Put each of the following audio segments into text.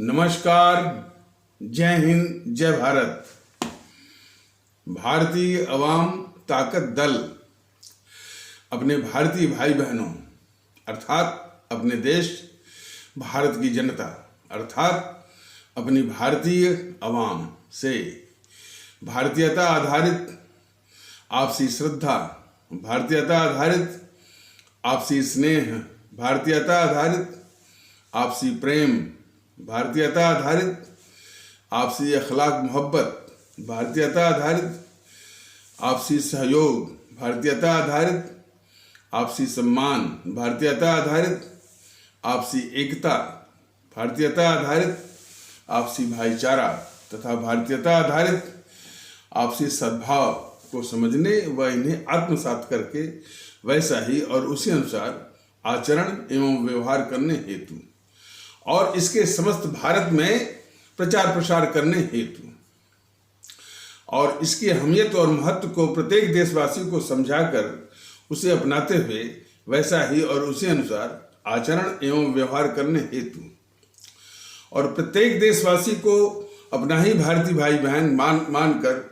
नमस्कार, जय हिंद, जय भारत। भारतीय अवाम ताकत दल अपने भारतीय भाई बहनों अर्थात अपने देश भारत की जनता अर्थात अपनी भारतीय अवाम से भारतीयता आधारित आपसी श्रद्धा, भारतीयता आधारित आपसी स्नेह, भारतीयता आधारित आपसी प्रेम, भारतीयता आधारित आपसी अखलाक मोहब्बत, भारतीयता आधारित आपसी सहयोग, भारतीयता आधारित आपसी सम्मान, भारतीयता आधारित आपसी एकता, भारतीयता आधारित आपसी भाईचारा तथा भारतीयता आधारित आपसी सद्भाव को समझने व इन्हें आत्मसात करके वैसा ही और उसी अनुसार आचरण एवं व्यवहार करने हेतु और इसके समस्त भारत में प्रचार प्रसार करने हेतु और इसकी अहमियत और महत्व को प्रत्येक देशवासी को समझाकर उसे अपनाते हुए वैसा ही और उसी अनुसार आचरण एवं व्यवहार करने हेतु और प्रत्येक देशवासी को अपना ही भारतीय भाई बहन मानकर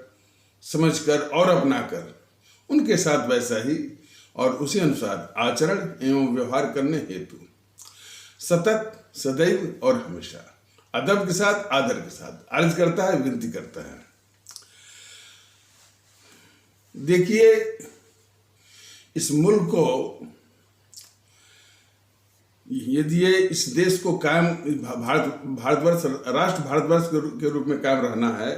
समझकर और अपनाकर उनके साथ वैसा ही और उसी अनुसार आचरण एवं व्यवहार करने हेतु सतत, सदैव और हमेशा अदब के साथ, आदर के साथ अर्ज करता है, विनती करता है। देखिए, इस मुल्क को यदि ये इस देश को कायम भारतवर्ष राष्ट्र भारतवर्ष के रूप में कायम रहना है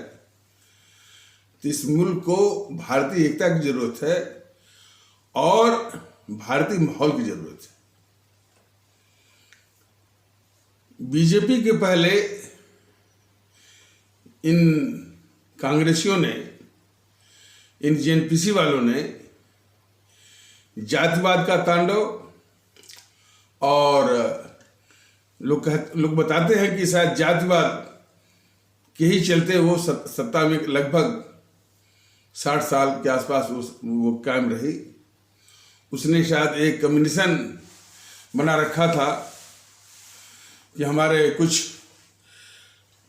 तो इस मुल्क को भारतीय एकता की जरूरत है और भारतीय माहौल की जरूरत है। बीजेपी के पहले इन कांग्रेसियों ने, इन जेएनपीसी वालों ने जातिवाद का तांडव और लोग बताते हैं कि शायद जातिवाद के ही चलते वो सत्ता में लगभग 60 साल के आसपास वो कायम रही। उसने शायद एक कम्युनिशन बना रखा था कि हमारे कुछ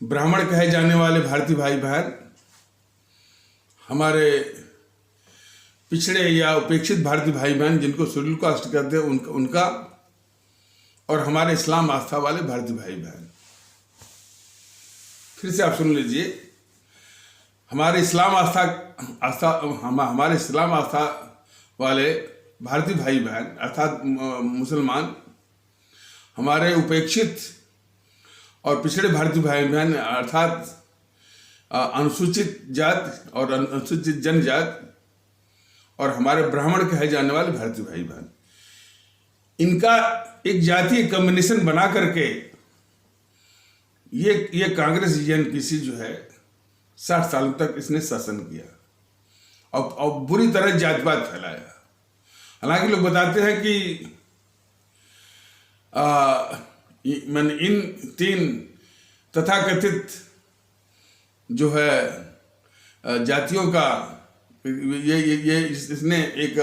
ब्राह्मण कहे जाने वाले भारतीय भाई बहन, हमारे पिछड़े या उपेक्षित भारतीय भाई बहन जिनको शेड्यूल कास्ट कहते हैं उनका और हमारे इस्लाम आस्था वाले भारतीय भाई बहन। फिर से आप सुन लीजिए, हमारे इस्लाम आस्था वाले भारतीय भाई बहन अर्थात मुसलमान, हमारे उपेक्षित और पिछड़े भारतीय भाई बहन अर्थात अनुसूचित जात और अनुसूचित जनजात और हमारे ब्राह्मण कहे जाने वाले भारतीय भाई बहन, इनका एक जातीय कम्युनिकेशन बना करके ये कांग्रेस जेएनपीसी जो है 60 सालों तक इसने शासन किया और बुरी तरह जातिवाद फैलाया। हालांकि लोग बताते हैं कि मैंने इन 3 तथाकथित जो है जातियों का इसने एक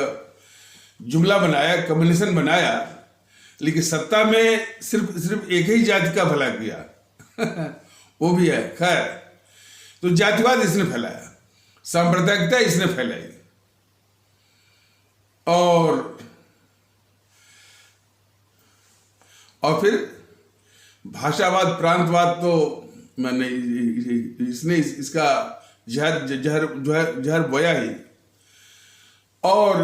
जुमला बनाया, कम्युनिकेशन बनाया, लेकिन सत्ता में सिर्फ एक ही जाति का भला किया वो भी है। खैर, तो जातिवाद इसने फैलाया, सांप्रदायिकता इसने फैलाई और फिर भाषावाद, प्रांतवाद तो मैंने इसने इसका जहर बोया ही और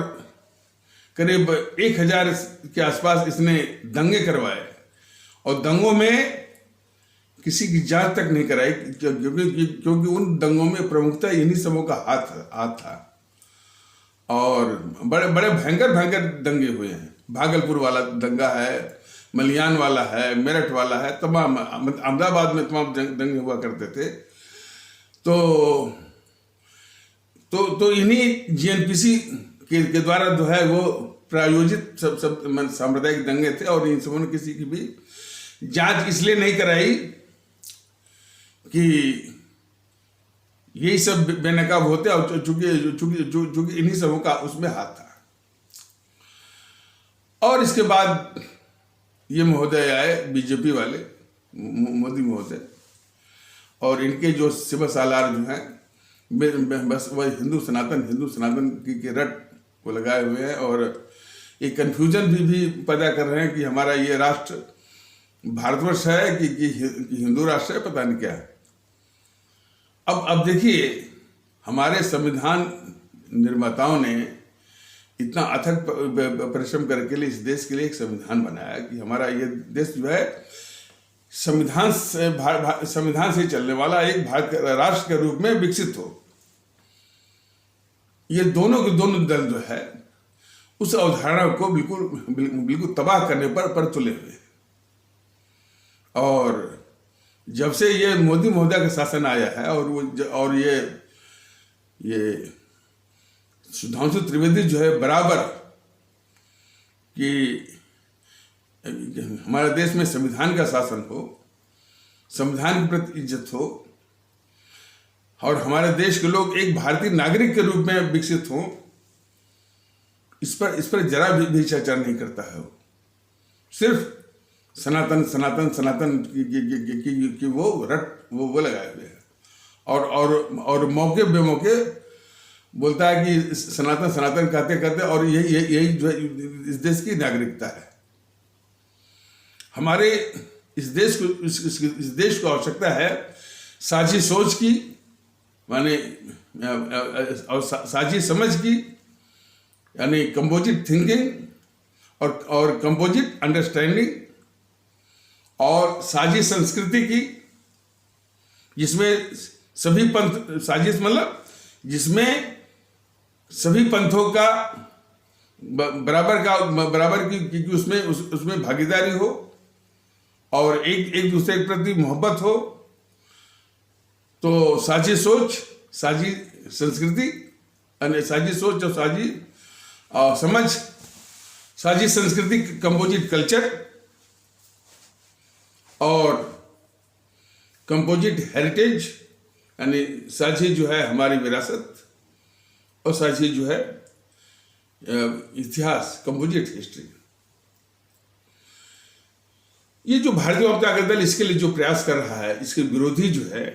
करीब 1000 के आसपास इसने दंगे करवाए और दंगों में किसी की जांच तक नहीं कराई क्योंकि उन दंगों में प्रमुखता इन्हीं सबों का हाथ था और बड़े बड़े भयंकर दंगे हुए हैं। भागलपुर वाला दंगा है, मलियान वाला है, मेरठ वाला है, तमाम अहमदाबाद में तमाम दंगे हुआ करते थे। तो इन्हीं जेएनपीसी के द्वारा जो है वो प्रायोजित सब सांप्रदायिक दंगे थे और इन सबों ने किसी की भी जांच इसलिए नहीं कराई कि यही सब बेनकाब होते और चूंकि इन्हीं सबों का उसमें हाथ था। और इसके बाद ये महोदय आए बीजेपी वाले मोदी महोदय, और इनके जो शिव सालार जो हैं बस वह हिंदू सनातन की रट को लगाए हुए हैं, और एक कन्फ्यूजन भी पैदा कर रहे हैं कि हमारा ये राष्ट्र भारतवर्ष है कि हिंदू राष्ट्र है, पता नहीं क्या है। अब देखिए, हमारे संविधान निर्माताओं ने इतना अथक परिश्रम करके लिए इस देश के लिए एक संविधान बनाया कि हमारा ये देश जो है संविधान से चलने वाला एक भारत राष्ट्र के रूप में विकसित हो। ये दोनों के दोनों दल जो है उस अवधारणा को बिल्कुल तबाह करने पर तुले हुए हैं। और जब से ये मोदी महोदय का शासन आया है और ये सुधांशु त्रिवेदी जो है बराबर कि हमारे देश में संविधान का शासन हो, संविधान के प्रति इज्जत हो, और हमारे देश के लोग एक भारतीय नागरिक के रूप में विकसित हों, इस पर जरा भी चर्चा नहीं करता है। सिर्फ सनातन की वो रट वो लगाए हुए हैं, और मौके बेमौके बोलता है कि सनातन कहते और यही जो इस देश की नागरिकता है। हमारे इस देश को आवश्यकता है साझी सोच की, माने और साझी समझ की, यानी कंपोजिट थिंकिंग और कंपोजिट अंडरस्टैंडिंग, और साझी संस्कृति की, जिसमें सभी पंथ, साजिश मतलब जिसमें सभी पंथों का बराबर की उसमें भागीदारी हो, और एक दूसरे के प्रति मोहब्बत हो। तो साझी सोच, साझी संस्कृति, साझी सोच और साझी समझ, साझी संस्कृति, कंपोजिट कल्चर, और कंपोजिट हेरिटेज, यानी साझी जो है हमारी विरासत, और साझी जो है इतिहास, कंपोजिट हिस्ट्री। ये जो भारतीय जनता दल इसके लिए जो प्रयास कर रहा है, इसके विरोधी जो है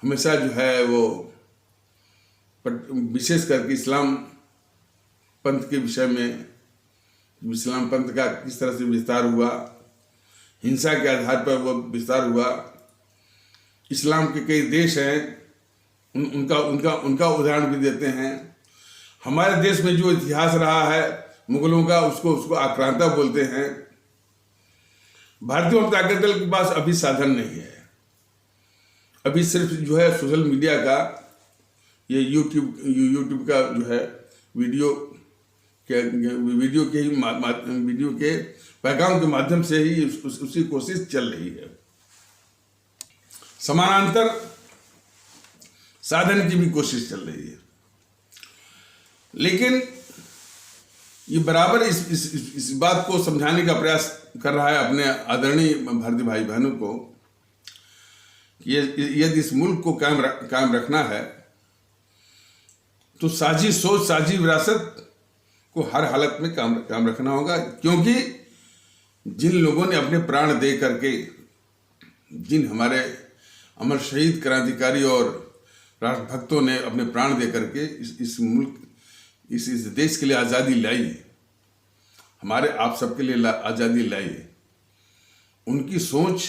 हमेशा जो है वो विशेष करके इस्लाम पंथ के विषय में, इस्लाम पंथ का किस तरह से विस्तार हुआ, हिंसा के आधार पर वो विस्तार हुआ, इस्लाम के कई देश हैं उनका उदाहरण भी देते हैं। हमारे देश में जो इतिहास रहा है मुगलों का, उसको आक्रांता बोलते हैं। भारतीय जनता दल के पास अभी साधन नहीं है, अभी सिर्फ जो है सोशल मीडिया का, ये यूट्यूब का जो है वीडियो के पैगाम के माध्यम से ही उसकी कोशिश चल रही है। समानांतर साधन की भी कोशिश चल रही है, लेकिन ये बराबर इस बात को समझाने का प्रयास कर रहा है अपने आदरणीय भारतीय भाई बहनों को कि यदि इस मुल्क को कायम रखना है तो साझी सोच, साझी विरासत को हर हालत में काम रखना होगा। क्योंकि जिन लोगों ने अपने प्राण दे करके, जिन हमारे अमर शहीद क्रांतिकारी और राष्ट्रभक्तों ने अपने प्राण दे करके इस मुल्क, इस देश के लिए आज़ादी लाई है, हमारे आप सबके लिए आज़ादी लाई है, उनकी सोच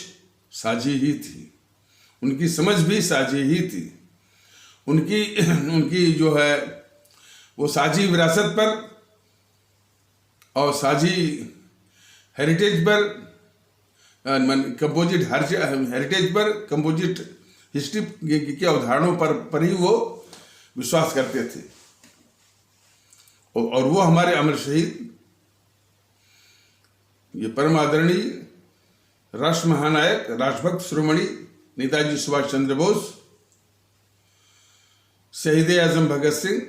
साझी ही थी, उनकी समझ भी साझी ही थी। उनकी जो है वो साझी विरासत पर और साझी हेरिटेज पर, कंपोजिट हेरिटेज पर, कंपोजिट हिस्ट्री की अवधारणाओं पर ही वो विश्वास करते थे। और वो हमारे अमर शहीद, ये परम आदरणीय राष्ट्र महानायक, राष्ट्रभक्त शिरोमणि नेताजी सुभाष चंद्र बोस, शहीद आजम भगत सिंह,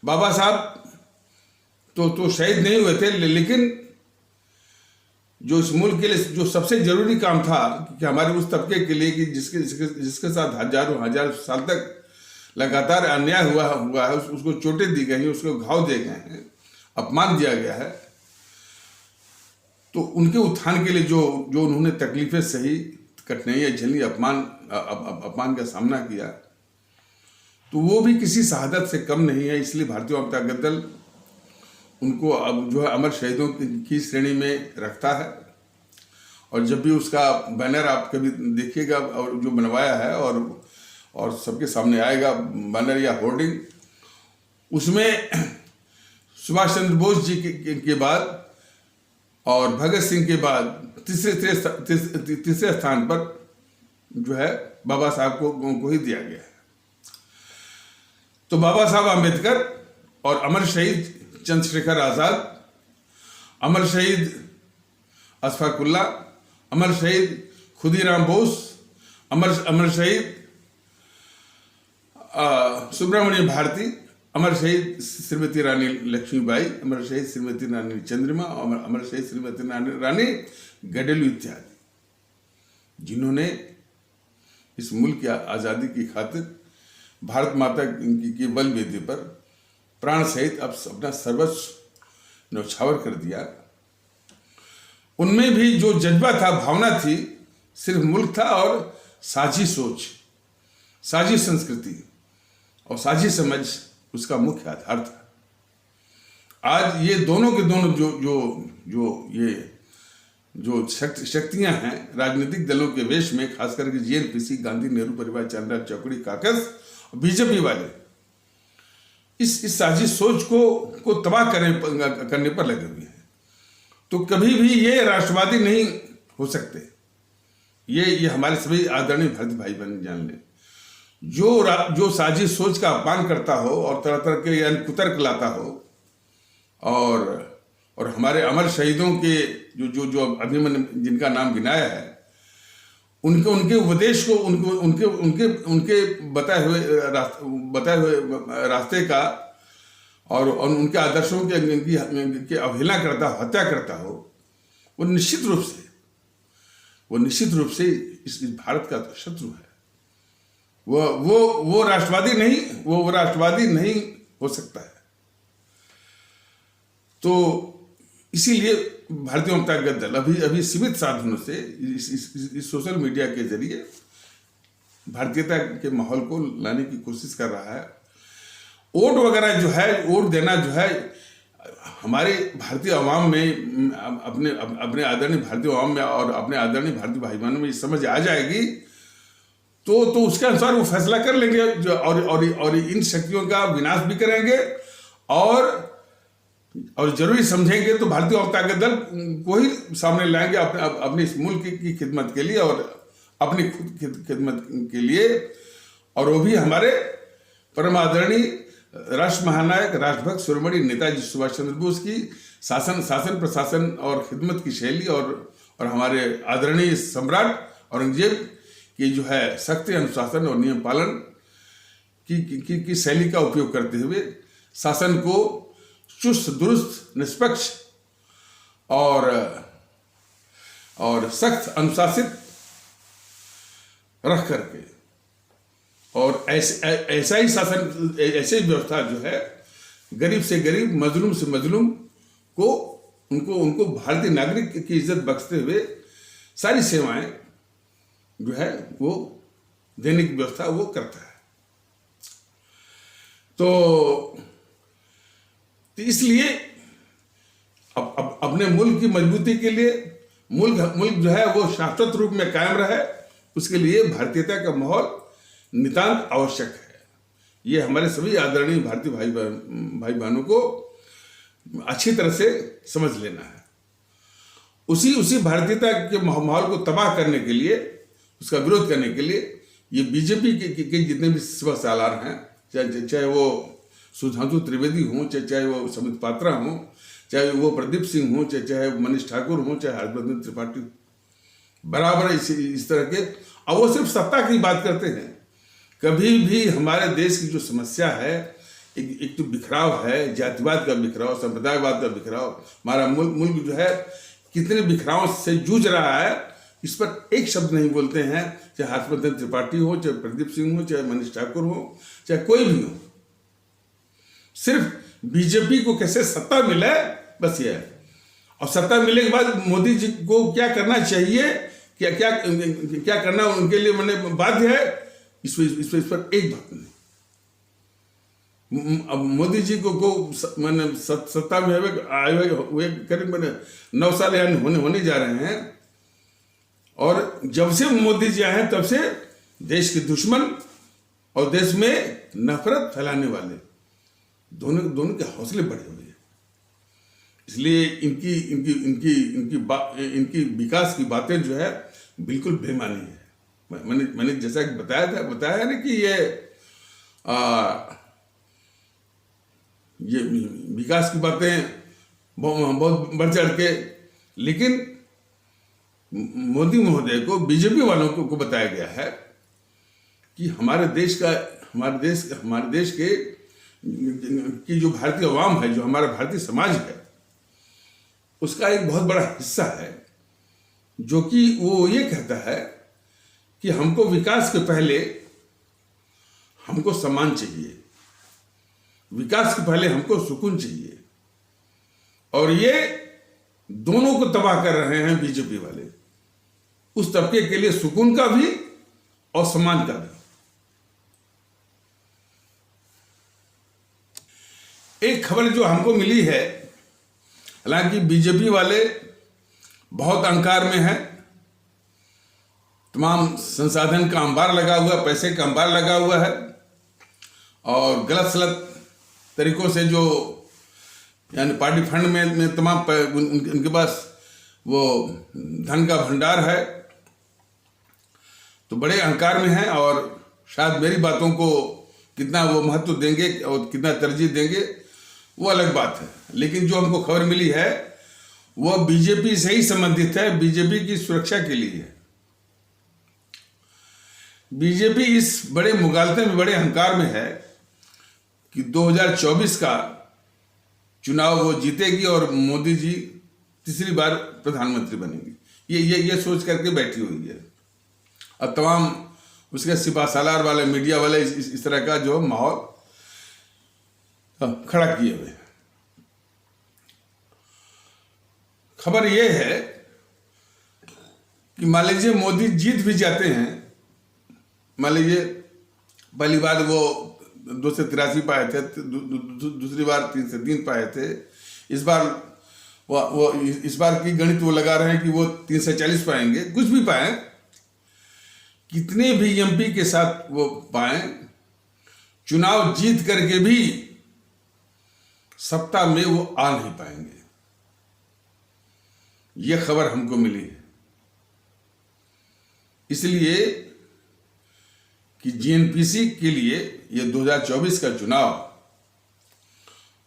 बाबा साहब तो शहीद नहीं हुए थे, लेकिन जो इस मुल्क के लिए जो सबसे जरूरी काम था कि हमारे उस तबके के लिए कि जिसके साथ हजार साल तक लगातार अन्याय हुआ है, उसको चोटें दी गई हैं, उसको घाव दिए गए हैं, अपमान दिया गया है, तो उनके उत्थान के लिए जो जो उन्होंने तकलीफें सही, कठिनाइयाँ झेली, अपमान का सामना किया, तो वो भी किसी शहादत से कम नहीं है। इसलिए भारतीय जनता दल उनको अब जो है अमर शहीदों की श्रेणी में रखता है। और जब भी उसका बैनर आप कभी देखिएगा और जो बनवाया है और सबके सामने आएगा बैनर या होर्डिंग, उसमें सुभाष चंद्र बोस जी के बाद और भगत सिंह के बाद तीसरे स्थान पर जो है बाबा साहब को ही दिया गया है। तो बाबा साहब आम्बेडकर और अमर शहीद चंद्रशेखर आजाद, अमर शहीद अशफाकुल्ला, अमर शहीद खुदीराम बोस, अमर शहीद सुब्रमण्य भारती, अमर शहीद श्रीमती रानी लक्ष्मीबाई, अमर शहीद श्रीमती रानी चंद्रिमा, अमर शहीद श्रीमती रानी गडेलू इत्यादि, जिन्होंने इस मुल्क की आज़ादी की खातिर भारत माता की बल वेदी पर प्राण सहित अब अपना सर्वस्व न्यौछावर कर दिया। उनमें भी जो जज्बा था, भावना थी, सिर्फ मुल्क था और साझी सोच, साझी संस्कृति और साझी समझ उसका मुख्य आधार था। आज ये दोनों के दोनों जो शक्तियां हैं राजनीतिक दलों के वेश में, खास करके जीएनपीसी, गांधी नेहरू परिवार, चंद्रा चौकड़ी काकस और बीजेपी वाले इस साझी सोच को तबाह करने पर लगे हुए हैं। तो कभी भी ये राष्ट्रवादी नहीं हो सकते। ये हमारे सभी आदरणीय भारतीय भाई बहन जान लें। जो साझी सोच का अपमान करता हो और तरह तरह के यानी कुतर्क लाता हो और हमारे अमर शहीदों के जो अभी मैंने जिनका नाम गिनाया है, उनके उपदेश को उनके बताए हुए रास्ते का और उनके आदर्शों की अवहेलना करता हो, हत्या करता हो, वो निश्चित रूप से इस भारत का शत्रु है। वो राष्ट्रवादी नहीं हो सकता है। तो इसीलिए भारतीय जनता दल अभी सीमित साधनों से इस सोशल मीडिया के जरिए भारतीयता के माहौल को लाने की कोशिश कर रहा है। वोट वगैरह जो है, वोट देना जो है, हमारे भारतीय अवाम में, अपने आदरणीय भारतीय अवाम में और अपने आदरणीय भारतीय भाई बहनों में समझ आ जाएगी तो उसके अनुसार वो फैसला कर लेंगे और इन शक्तियों का विनाश भी करेंगे और जरूरी समझेंगे तो भारतीय जनता दल को ही सामने लाएंगे अपने इस मुल्क की खिदमत के लिए और अपनी खुद खिदमत के लिए। और वो भी हमारे परम आदरणीय राष्ट्र महानायक, राष्ट्रभक्त शिरोमणि नेताजी सुभाष चंद्र बोस की शासन प्रशासन और खिदमत की शैली और हमारे आदरणीय सम्राट औरंगजेब की जो है सख्त अनुशासन और नियम पालन की शैली का उपयोग करते हुए शासन को चुस्त दुरुस्त, निष्पक्ष और सख्त अनुशासित रख करके और ऐसा ही शासन, ऐसे व्यवस्था जो है गरीब से गरीब, मजलूम से मजलूम को उनको भारतीय नागरिक की इज्जत बख्शते हुए सारी सेवाएं जो है वो देने की व्यवस्था वो करता है। तो इसलिए अब अपने मुल्क की मजबूती के लिए मुल्क जो है वो शाश्वत रूप में कायम रहे, उसके लिए भारतीयता का माहौल नितांत आवश्यक है। ये हमारे सभी आदरणीय भारतीय भाई बहनों को अच्छी तरह से समझ लेना है। उसी भारतीयता के माहौल को तबाह करने के लिए, उसका विरोध करने के लिए ये बीजेपी के जितने भी सेवा सालार हैं, चाहे वो सुधांशु त्रिवेदी हों, चाहे वो समित पात्रा हों, चाहे वो प्रदीप सिंह हों, चाहे मनीष ठाकुर हों, चाहे हर्षवर्धन त्रिपाठी, बराबर इस तरह के। और वो सिर्फ सत्ता की बात करते हैं। कभी भी हमारे देश की जो समस्या है, एक तो बिखराव है, जातिवाद का बिखराव, संप्रदायवाद का बिखराव, हमारा मुल्क जो है कितने बिखराव से जूझ रहा है, इस पर एक शब्द नहीं बोलते हैं। चाहे हर्षवर्धन त्रिपाठी हो, चाहे प्रदीप सिंह हो, चाहे मनीष ठाकुर हो, चाहे कोई भी हो, सिर्फ बीजेपी को कैसे सत्ता मिले, बस ये है। और सत्ता मिलने के बाद मोदी जी को क्या करना चाहिए, क्या क्या क्या करना उनके लिए मैंने बाध्य है, इस पर एक बात नहीं। अब मोदी जी को मैंने सत्ता में आए हुए करीब मैंने 9 साल यानी होने जा रहे हैं, और जब से मोदी जी आए हैं तब से देश के दुश्मन और देश में नफरत फैलाने वाले दोनों के हौसले बढ़े हुए हैं। इसलिए इनकी इनकी इनकी इनकी इनकी विकास की बातें जो है बिल्कुल बेमानी है। मैंने जैसा कि बताया ना कि ये विकास की बातें बहुत बढ़ चढ़ के, लेकिन मोदी महोदय को, बीजेपी वालों को बताया गया है कि हमारे देश की जो भारतीय अवाम है, जो हमारा भारतीय समाज है, उसका एक बहुत बड़ा हिस्सा है जो कि वो ये कहता है कि हमको विकास के पहले हमको सम्मान चाहिए, विकास के पहले हमको सुकून चाहिए, और ये दोनों को तबाह कर रहे हैं बीजेपी वाले। उस तबके के लिए सुकून का भी और सम्मान का भी। एक खबर जो हमको मिली है, हालांकि बीजेपी वाले बहुत अहंकार में है, तमाम संसाधन का अंबार लगा हुआ, पैसे का अंबार लगा हुआ है, और गलत सलत तरीकों से जो यानी पार्टी फंड में तमाम उनके पास वो धन का भंडार है, तो बड़े अहंकार में है। और शायद मेरी बातों को कितना वो महत्व देंगे और कितना तरजीह देंगे वो अलग बात है, लेकिन जो हमको खबर मिली है वो बीजेपी से ही संबंधित है, बीजेपी की सुरक्षा के लिए है। बीजेपी इस बड़े मुगालते में, बड़े अहंकार में है कि 2024 का चुनाव वो जीतेगी और मोदी जी तीसरी बार प्रधानमंत्री बनेंगे। ये सोच करके बैठी हुई है, और तमाम उसके सिपा सालार वाले, मीडिया वाले इस तरह का जो माहौल खड़ा किए हुए। खबर यह है कि मान लीजिए मोदी जीत भी जाते हैं, मान लीजिए पहली बार वो 2 से 83 पाए थे, दूसरी बार 3 से 3 पाए थे, इस बार की गणित वो लगा रहे हैं कि वो 3 से 40 पाएंगे, कुछ भी पाए, कितने भी एमपी के साथ वो पाए, चुनाव जीत करके भी सत्ता में वो आ नहीं पाएंगे। ये खबर हमको मिली है। इसलिए कि जीएनपीसी के लिए ये 2024 का चुनाव,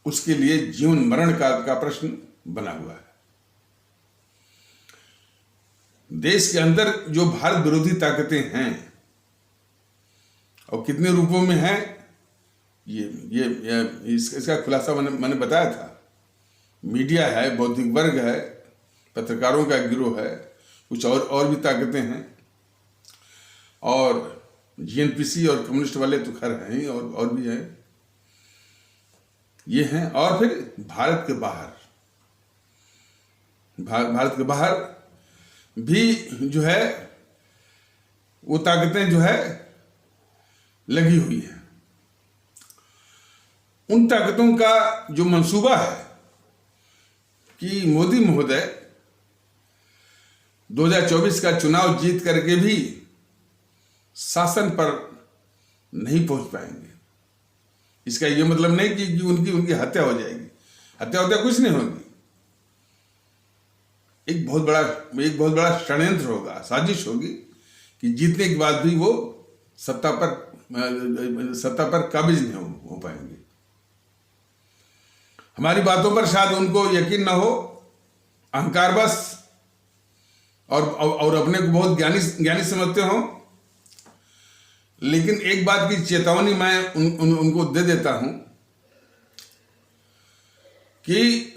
उसके लिए जीवन मरण का प्रश्न बना हुआ है। देश के अंदर जो भारत विरोधी ताकतें हैं और कितने रूपों में हैं, इसका खुलासा मैंने बताया था। मीडिया है, बौद्धिक वर्ग है, पत्रकारों का गिरोह है, कुछ और भी ताकतें हैं, और जीएनपीसी और कम्युनिस्ट वाले तो खैर हैं ही, और भी हैं, ये हैं। और फिर भारत के बाहर भी जो है वो ताकतें जो है लगी हुई हैं। उन ताकतों का जो मंसूबा है कि मोदी महोदय 2024 का चुनाव जीत करके भी शासन पर नहीं पहुंच पाएंगे, इसका यह मतलब नहीं कि उनकी हत्या हो जाएगी। हत्या कुछ नहीं होगी। एक बहुत बड़ा षड्यंत्र होगा, साजिश होगी कि जीतने के बाद भी वो सत्ता पर काबिज नहीं हो पाएंगे। हमारी बातों पर शायद उनको यकीन ना हो, अहंकार बस, और अपने को बहुत ज्ञानी समझते हो। लेकिन एक बात की चेतावनी मैं उनको दे देता हूं कि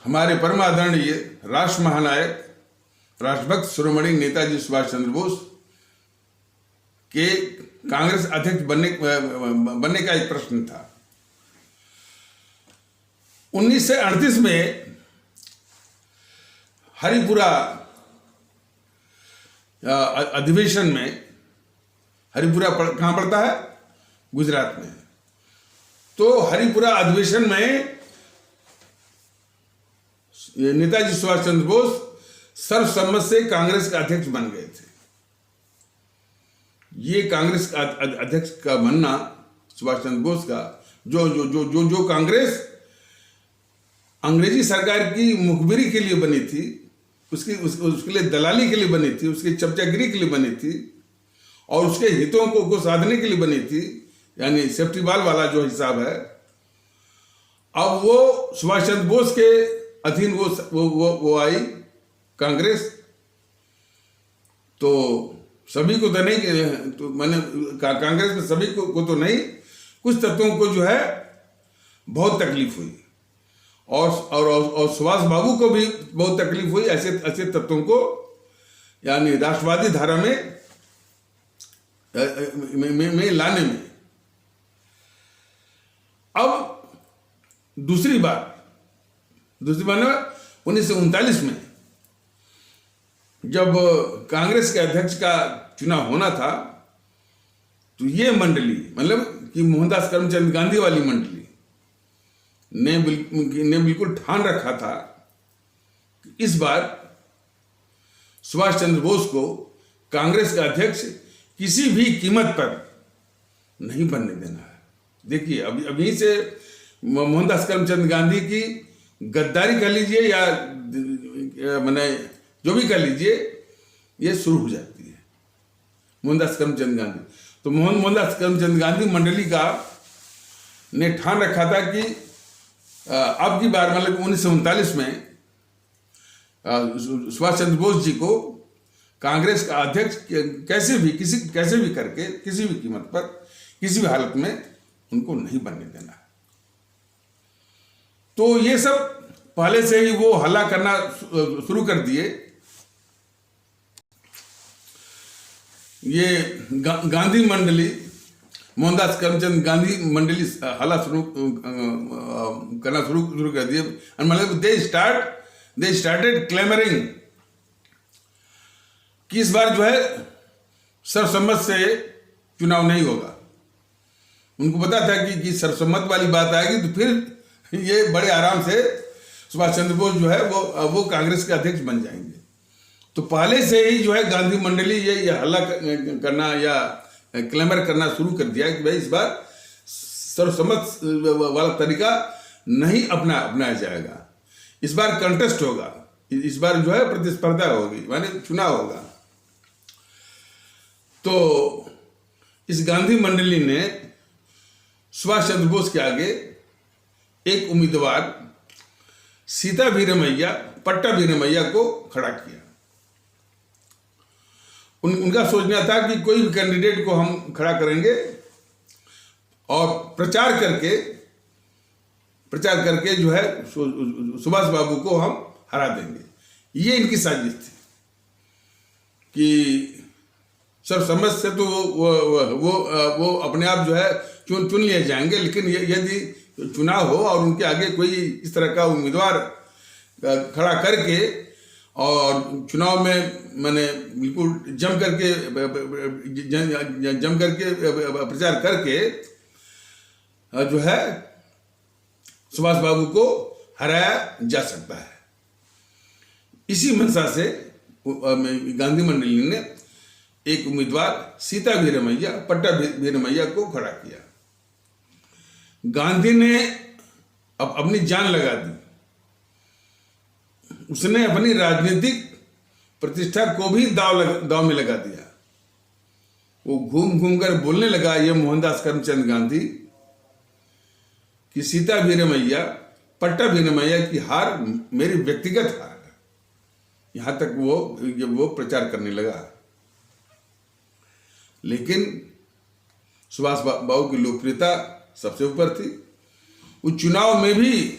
हमारे परम आदरणीय राष्ट्र महानायक, राष्ट्रभक्त शिरोमणि नेताजी सुभाष चंद्र बोस के कांग्रेस अध्यक्ष बनने का एक प्रश्न था। 1938 में हरिपुरा अधिवेशन में, हरिपुरा कहाँ पड़ता है? गुजरात में। तो हरिपुरा अधिवेशन में नेताजी सुभाष चंद्र बोस सर्वसम्मत से कांग्रेस के अध्यक्ष बन गए थे। ये कांग्रेस का अध्यक्ष का बनना सुभाष चंद्र बोस का, जो जो जो जो जो कांग्रेस अंग्रेजी सरकार की मुखबिरी के लिए बनी थी, उसके लिए दलाली के लिए बनी थी, उसकी चमचागिरी के लिए बनी थी और उसके हितों को साधने के लिए बनी थी, यानी सेफ्टी बाल वाला जो हिसाब है, अब वो सुभाष चंद्र बोस के अधीन वो आई कांग्रेस। तो सभी को तो नहीं, तो मैंने कांग्रेस में सभी को तो नहीं, कुछ तत्वों को जो है बहुत तकलीफ हुई और सुभाष बाबू को भी बहुत तकलीफ हुई ऐसे तत्वों को, यानी राष्ट्रवादी धारा में लाने में। अब दूसरी बात 1939 में जब कांग्रेस के अध्यक्ष का चुनाव होना था, तो ये मंडली, मतलब कि मोहनदास करमचंद गांधी वाली मंडली ने बिल्कुल ठान रखा था कि इस बार सुभाष चंद्र बोस को कांग्रेस का अध्यक्ष किसी भी कीमत पर नहीं बनने देना है। देखिए, अभी से मोहनदास करमचंद गांधी की गद्दारी कर लीजिए या मैंने जो भी कर लीजिए, ये शुरू हो जाती है मोहनदास करमचंद गांधी। तो मोहनदास करमचंद गांधी मंडली का ने ठान रखा था कि अब की बार, मतलब 1939 में सुभाष चंद्र बोस जी को कांग्रेस का अध्यक्ष कैसे भी करके, किसी भी कीमत पर, किसी भी हालत में उनको नहीं बनने देना। तो ये सब पहले से ही वो हल्ला करना शुरू कर दिए। ये गांधी मंडली, मोहनदास करमचंद गांधी मंडली हल्ला करना शुरू कर दिए। मतलब दे स्टार्टेड क्लेमरिंग कि इस बार जो है सर्वसम्मत से चुनाव नहीं होगा। उनको पता था कि सर्वसम्मत वाली बात आएगी तो फिर ये बड़े आराम से सुभाष चंद्र बोस जो है वो कांग्रेस के अध्यक्ष बन जाएंगे। तो पहले से ही जो है गांधी मंडली ये हल्ला करना या क्लेमर करना शुरू कर दिया कि भाई इस बार सर्वसम्मत वाला तरीका नहीं अपनाया जाएगा, इस बार कंटेस्ट होगा, इस बार जो है प्रतिस्पर्धा होगी, माने चुनाव होगा। तो इस गांधी मंडली ने सुभाष चंद्र बोस के आगे एक उम्मीदवार सीता वीरमैया, पट्टा वीरमैया को खड़ा किया। उनका सोचना था कि कोई भी कैंडिडेट को हम खड़ा करेंगे और प्रचार करके जो है सुभाष बाबू को हम हरा देंगे। ये इनकी साजिश थी कि सर्वसम्मत से तो वो अपने आप जो है चुन लिए जाएंगे, लेकिन यदि चुनाव हो और उनके आगे कोई इस तरह का उम्मीदवार खड़ा करके और चुनाव में मैंने बिल्कुल जम करके प्रचार करके जो है सुभाष बाबू को हराया जा सकता है। इसी मंशा से गांधी मंडली ने एक उम्मीदवार सीता वीरमैया, पट्टा वीरमैया को खड़ा किया। गांधी ने अब अपनी जान लगा दी। उसने अपनी राजनीतिक प्रतिष्ठा को भी दाव में लगा दिया। वो घूम कर बोलने लगा, ये मोहनदास करमचंद गांधी, कि सीता वीरमैया, पट्टा वीरमैया की हार मेरी व्यक्तिगत हार है। यहां तक वो प्रचार करने लगा। लेकिन सुभाष बाबू की लोकप्रियता सबसे ऊपर थी। उस चुनाव में भी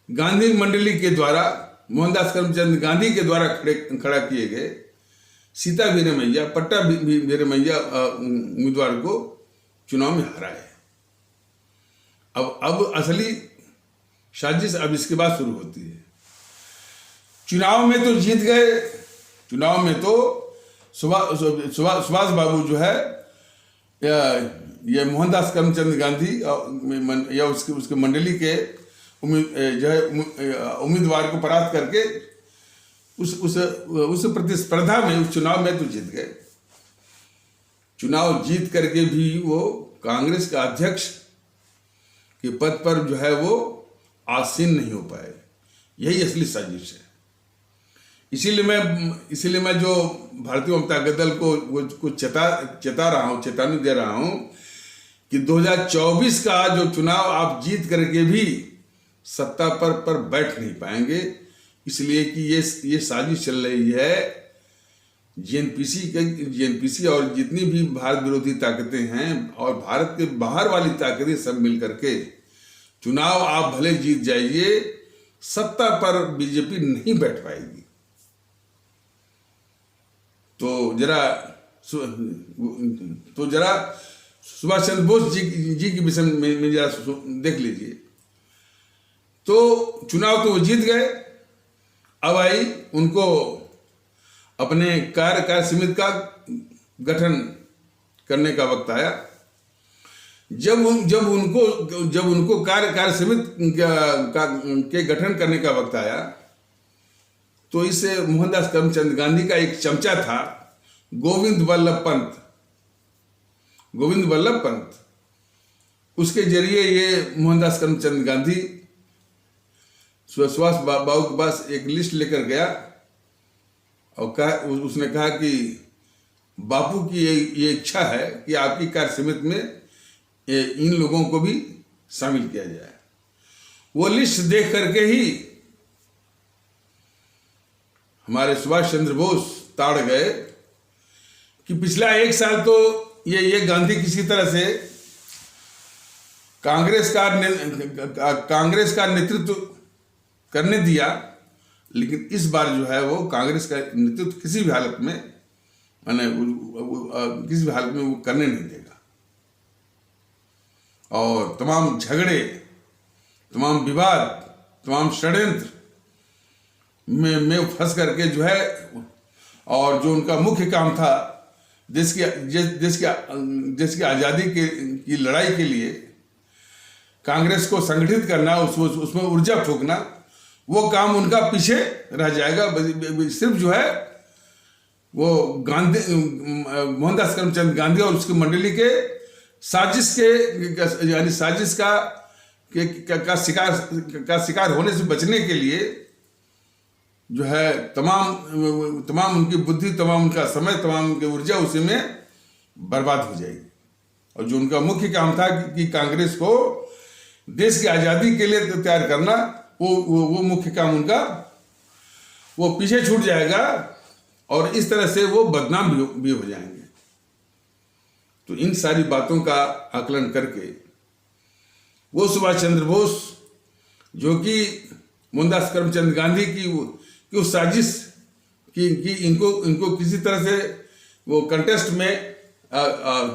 गांधी मंडली के द्वारा, मोहनदास करमचंद गांधी के द्वारा खड़ा किए गए सीता वीरमैया, पट्टा वीरमैया उम्मीदवार को चुनाव में हराए। अब असली साजिश अब इसके बाद शुरू होती है। चुनाव में तो जीत गए, चुनाव में तो सुभाष बाबू जो है ये मोहनदास करमचंद गांधी या उसके मंडली के जो है उम्मीदवार को परास्त करके उस प्रतिस्पर्धा में, उस चुनाव में तो जीत गए। चुनाव जीत करके भी वो कांग्रेस का अध्यक्ष के पद पर जो है वो आसीन नहीं हो पाए। यही असली साजिश है। इसीलिए मैं जो भारतीय जनता दल को चेता रहा हूँ, चेतावनी दे रहा हूँ कि 2024 का जो चुनाव आप जीत करके भी सत्ता पर बैठ नहीं पाएंगे, इसलिए कि ये साजिश चल रही है जीएनपीसी और जितनी भी भारत विरोधी ताकतें हैं और भारत के बाहर वाली ताकतें सब मिल करके चुनाव आप भले जीत जाइए, सत्ता पर बीजेपी नहीं बैठ पाएगी। तो जरा सुभाष चंद्र बोस जी के विषय में जरा देख लीजिए। तो चुनाव तो वो जीत गए, अब आई उनको अपने कार्य समिति का गठन करने का वक्त आया। जब उनको कार्य समिति के गठन करने का वक्त आया तो इस मोहनदास करमचंद गांधी का एक चमचा था गोविंद वल्लभ पंत, उसके जरिए ये मोहनदास करमचंद गांधी सुभाष बाबू के पास एक लिस्ट लेकर गया और उसने कहा कि बापू की ये इच्छा है कि आपकी कार्य समिति में इन लोगों को भी शामिल किया जाए। वो लिस्ट देख करके ही हमारे सुभाष चंद्र बोस ताड़ गए कि पिछला एक साल तो ये गांधी किसी तरह से कांग्रेस का नेतृत्व करने दिया, लेकिन इस बार जो है वो कांग्रेस का नेतृत्व किसी भी हालत में वो करने नहीं देगा। और तमाम झगड़े, तमाम विवाद, तमाम षड्यंत्र में फंस करके जो है, और जो उनका मुख्य काम था देश की आज़ादी की लड़ाई के लिए कांग्रेस को संगठित करना, उसमें ऊर्जा फूंकना, वो काम उनका पीछे रह जाएगा। सिर्फ जो है वो मोहनदास करमचंद गांधी और उसकी मंडली के साजिश का शिकार होने से बचने के लिए जो है तमाम उनकी बुद्धि, तमाम उनका समय, तमाम उनकी ऊर्जा उसी में बर्बाद हो जाएगी। और जो उनका मुख्य काम था कि कांग्रेस को देश की आज़ादी के लिए तैयार करना, वो मुख्य काम उनका वो पीछे छूट जाएगा और इस तरह से वो बदनाम भी हो जाएंगे। तो इन सारी बातों का आकलन करके वो सुभाष चंद्र बोस जो कि मोहनदास करमचंद गांधी की उस साजिश की इनको किसी तरह से वो कंटेस्ट में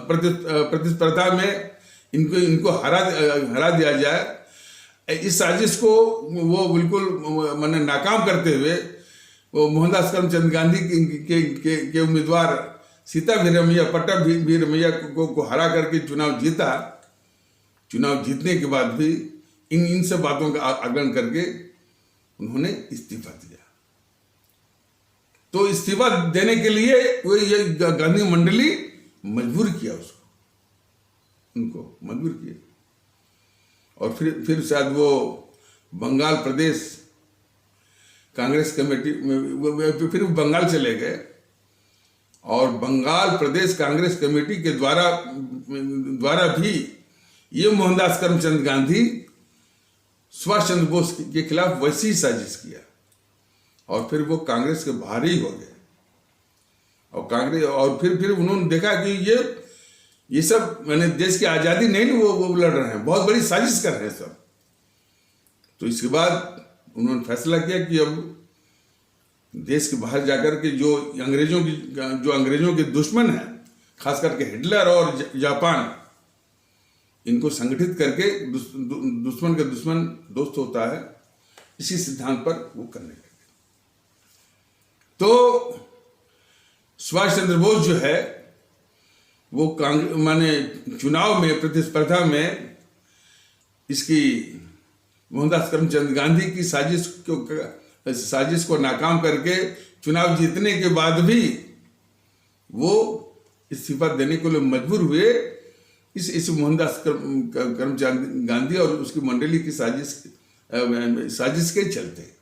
प्रतिस्पर्धा में इनको हरा दिया जाए, इस साजिश को वो बिल्कुल मैंने नाकाम करते हुए वो मोहनदास करमचंद गांधी के उम्मीदवार सीता वीरमैया, पट्टभ वीरमैया को हरा करके चुनाव जीता। चुनाव जीतने के बाद भी इन सब बातों का आकलन करके उन्होंने इस्तीफा दिया। तो इस्तीफा देने के लिए वो ये गांधी मंडली मजबूर किया उनको मजबूर किया। और फिर शायद वो बंगाल प्रदेश कांग्रेस कमेटी में फिर बंगाल चले गए और बंगाल प्रदेश कांग्रेस कमेटी के द्वारा भी ये मोहनदास करमचंद गांधी सुभाष चंद्र बोस के खिलाफ वैसी ही साजिश किया और फिर वो कांग्रेस के बाहर ही हो गए। और फिर उन्होंने देखा कि ये सब मैंने देश की आज़ादी नहीं वो लड़ रहे हैं, बहुत बड़ी साजिश कर रहे हैं सब। तो इसके बाद उन्होंने फैसला किया कि अब देश के बाहर जाकर के जो अंग्रेजों के दुश्मन हैं, खास करके हिटलर और जापान, इनको संगठित करके दुश्मन का दुश्मन दोस्त होता है, इसी सिद्धांत पर वो करने लगे। सुभाष चंद्र बोस जो है वो माने चुनाव में प्रतिस्पर्धा में इसकी मोहनदास करमचंद गांधी की साजिश को नाकाम करके चुनाव जीतने के बाद भी वो इस्तीफा देने के लिए मजबूर हुए इस मोहनदास करमचंद गांधी और उसकी मंडली की साजिश के चलते।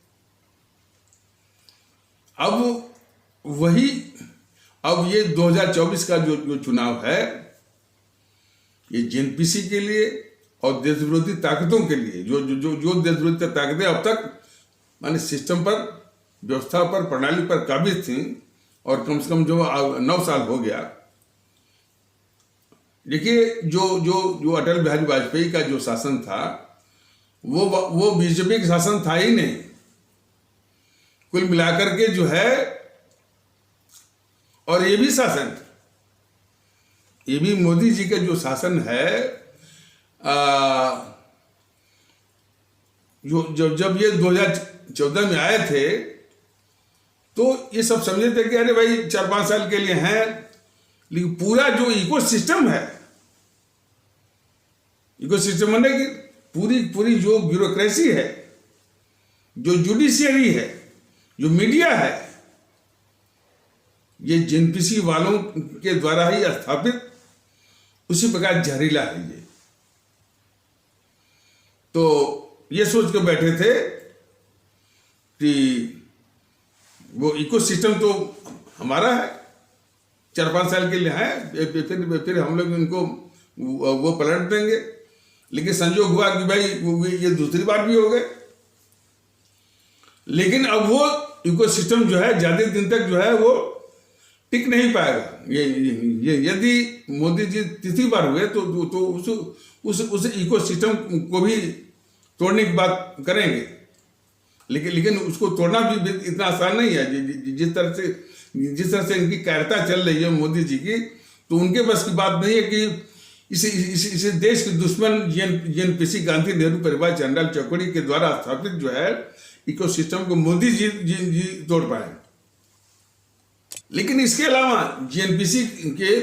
अब ये 2024 का जो चुनाव है ये जेएनपीसी के लिए और देश विरोधी ताकतों के लिए जो देश विरोधी ताकतें अब तक माने सिस्टम पर, व्यवस्था पर, प्रणाली पर काबिज थी और कम से कम जो 9 साल हो गया। देखिए जो अटल बिहारी वाजपेयी का जो शासन था वो बीजेपी का शासन था ही नहीं। कुल मिलाकर के जो है, और ये भी शासन, ये भी मोदी जी का जो शासन है, जब ये 2014 में आए थे तो ये सब समझे थे कि अरे भाई 4-5 साल के लिए हैं, लेकिन पूरा जो इकोसिस्टम है, इकोसिस्टम मतलब कि पूरी जो ब्यूरोक्रेसी है, जो जुडिशियरी है, जो मीडिया है, ये जेएनपीसी वालों के द्वारा ही स्थापित उसी प्रकार जहरीला है ये। तो ये सोच के बैठे थे कि वो इकोसिस्टम तो हमारा है, 4-5 साल के लिए है, फिर हम लोग इनको वो पलट देंगे। लेकिन संयोग हुआ कि भाई ये दूसरी बार भी हो गए। लेकिन अब वो इकोसिस्टम जो है ज्यादा दिन तक जो है वो टिक नहीं पाएगा। ये यदि मोदी जी तीसरी बार हुए तो उस इकोसिस्टम को भी तोड़ने की बात करेंगे। लेकिन उसको तोड़ना भी इतना आसान नहीं है। जिस तरह से इनकी कायरता चल रही है मोदी जी की, तो उनके बस की बात नहीं है कि इस देश के दुश्मन जेएनपीसी गांधी नेहरू परिवार जनरल चौकड़ी के द्वारा स्थापित जो है इकोसिस्टम को मोदी जी तोड़ पाए। लेकिन इसके अलावा जेएनपीसी के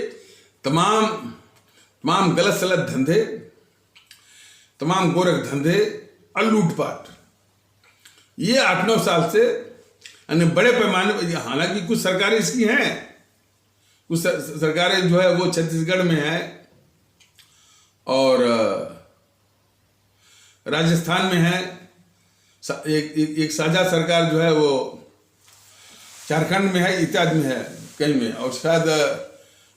तमाम गलत सलत धंधे, तमाम गोरख धंधे और लूटपाट, ये 8-9 साल से यानी बड़े पैमाने पर, हालांकि कुछ सरकारें इसकी हैं, कुछ सरकारें जो है वो छत्तीसगढ़ में है और राजस्थान में है, एक साझा सरकार जो है वो झारखंड में है, इत्यादि में है, कहीं में, और शायद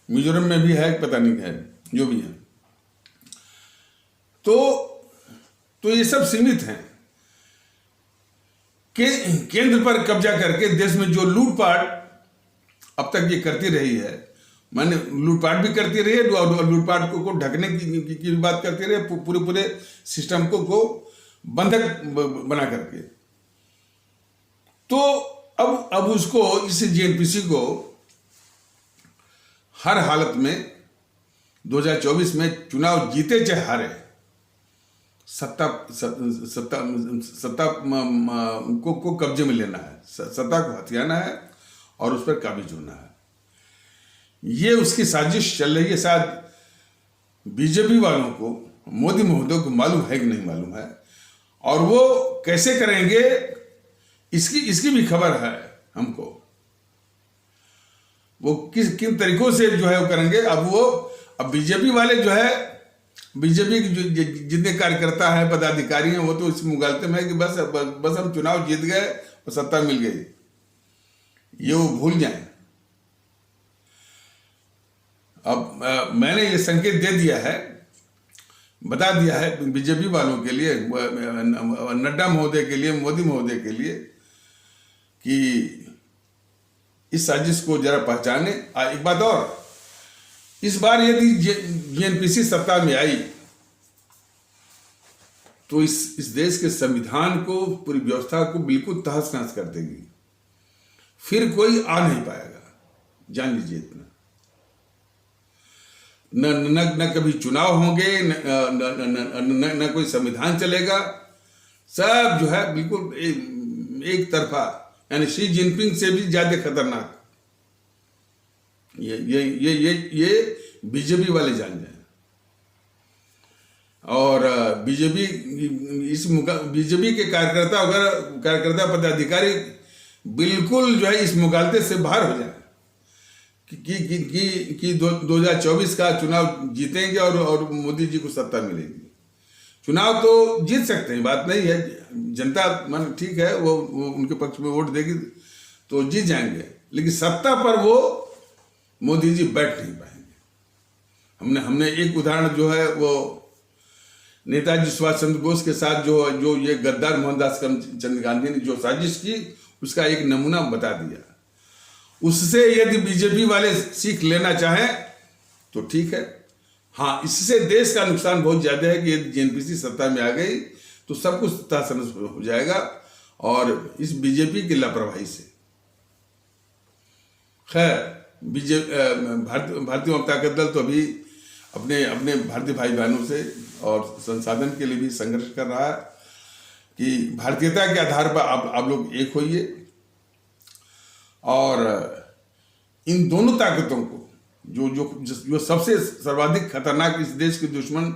मिजोरम में भी है, पता नहीं है, जो भी है। तो ये सब सीमित हैं कि केंद्र पर कब्जा करके देश में जो लूटपाट अब तक ये करती रही है, माने लूटपाट भी करती रही है और लूटपाट को ढकने की बात करती रही है, पूरे सिस्टम को बंधक बना करके। तो अब उसको, इस जेएनपीसी को हर हालत में 2024 में चुनाव जीते चाहे हारे, सत्ता को कब्जे में लेना है, सत्ता को हथियाना है और उस पर काबिज होना है। ये उसकी साजिश चल रही है। शायद बीजेपी वालों को, मोदी महोदय को मालूम है कि नहीं मालूम है, और वो कैसे करेंगे इसकी भी खबर है हमको। वो किन तरीकों से जो है वो करेंगे। अब बीजेपी वाले जो है, बीजेपी के जितने कार्यकर्ता हैं, पदाधिकारी हैं, वो तो इस मुगालते में है कि बस हम चुनाव जीत गए और सत्ता मिल गई, ये वो भूल जाएं। अब मैंने ये संकेत दे दिया है, बता दिया है बीजेपी वालों के लिए, नड्डा महोदय के लिए, मोदी महोदय के लिए, कि इस साजिश को जरा पहचाने। एक बात और, इस बार यदि जेएनपीसी सत्ता में आई तो इस देश के संविधान को, पूरी व्यवस्था को बिल्कुल तहस नहस कर देगी। फिर कोई आ नहीं पाएगा, जान लीजिए इतना। न कभी चुनाव होंगे, न कोई संविधान चलेगा, सब जो है बिल्कुल एक तरफा, यानी शी जिनपिंग से भी ज्यादा खतरनाक ये बीजेपी वाले जान जाए। और बीजेपी बीजेपी के कार्यकर्ता पदाधिकारी बिल्कुल जो है इस मुगालते से बाहर हो जाए कि 2024 का चुनाव जीतेंगे और मोदी जी को सत्ता मिलेगी। चुनाव तो जीत सकते हैं, बात नहीं है, जनता मन ठीक है, वो उनके पक्ष में वोट देगी तो जीत जाएंगे, लेकिन सत्ता पर वो मोदी जी बैठ नहीं पाएंगे। हमने एक उदाहरण जो है वो नेताजी सुभाष चंद्र बोस के साथ जो ये गद्दार मोहनदास करमचंद गांधी ने जो साजिश की, उसका एक नमूना बता दिया। उससे यदि बीजेपी वाले सीख लेना चाहें तो ठीक है। हाँ, इससे देश का नुकसान बहुत ज्यादा है कि यदि जेएनपीसी सत्ता में आ गई तो सब कुछ तहस-नहस हो जाएगा, और इस बीजेपी की लापरवाही से। खैर, भारतीय जनता दल तो अभी अपने भारतीय भाई बहनों से और संसाधन के लिए भी संघर्ष कर रहा है कि भारतीयता के आधार पर आप लोग एक होइए, और इन दोनों ताकतों को जो सबसे सर्वाधिक खतरनाक इस देश के दुश्मन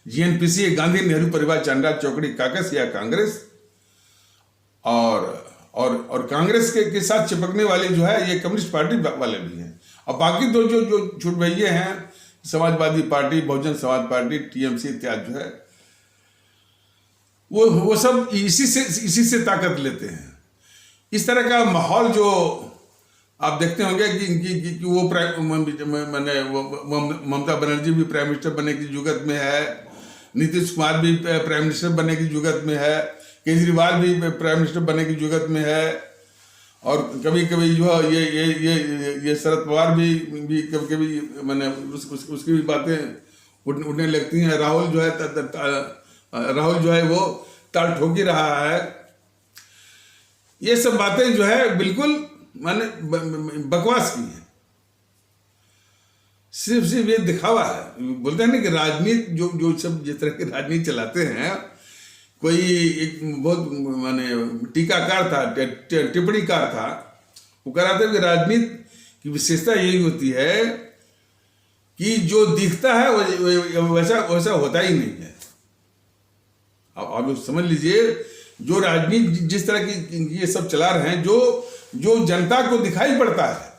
जीएनपीसी, गांधी नेहरू परिवार, चांदा चौकड़ी काकस या कांग्रेस, और कांग्रेस के साथ चिपकने वाले जो है ये कम्युनिस्ट पार्टी वाले भी हैं, और बाकी दो जो छुटभइये हैं, Samajwadi party, Bahujan Samaj party, TMC इत्यादि जो है, वो सब इसी से ताकत लेते हैं। इस तरह का माहौल जो आप देखते होंगे कि वो ममता बनर्जी भी प्राइम मिनिस्टर बनने की जुगत में है, नीतीश कुमार भी प्राइम मिनिस्टर बनने की जुगत में है, केजरीवाल भी प्राइम मिनिस्टर बनने की जुगत में है, और कभी कभी जो है ये शरद पवार भी कभी कभी मैंने उसकी भी बातें उठने लगती हैं। राहुल जो है वो ताल ठोक ही रहा है। ये सब बातें जो है बिल्कुल माने बकवास की है, सिर्फ ये दिखावा है। बोलते हैं ना कि राजनीति जो सब जिस तरह की राजनीति चलाते हैं, कोई एक बहुत माने टीकाकार था, टिप्पणीकार था, वो कह रहा था कि राजनीति की विशेषता यही होती है कि जो दिखता है वैसा होता ही नहीं है। अब आप लोग समझ लीजिए, जो राजनीति जिस तरह की ये सब चला रहे हैं, जो जनता को दिखाई पड़ता है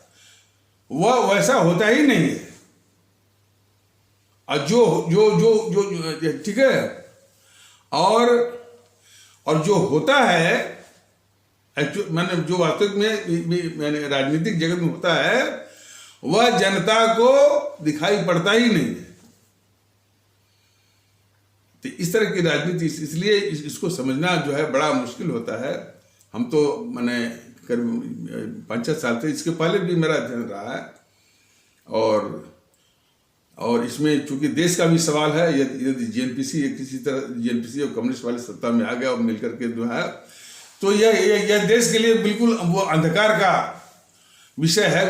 वह वैसा होता ही नहीं है, और जो ठीक है, और जो होता है मैंने जो वास्तविक में मैंने राजनीतिक जगत में होता है, वह जनता को दिखाई पड़ता ही नहीं है। तो इस तरह की राजनीति, इसलिए इसको समझना जो है बड़ा मुश्किल होता है। हम तो मैंने करीब 5-6 साल से, इसके पहले भी मेरा अध्ययन रहा है, और इसमें चूंकि देश का भी सवाल है, यदि जीएनपीसी किसी तरह जीएनपीसी और कम्युनिस्ट वाले सत्ता में आ गया और मिलकर के जो है, तो यह देश के लिए बिल्कुल वो अंधकार का विषय है,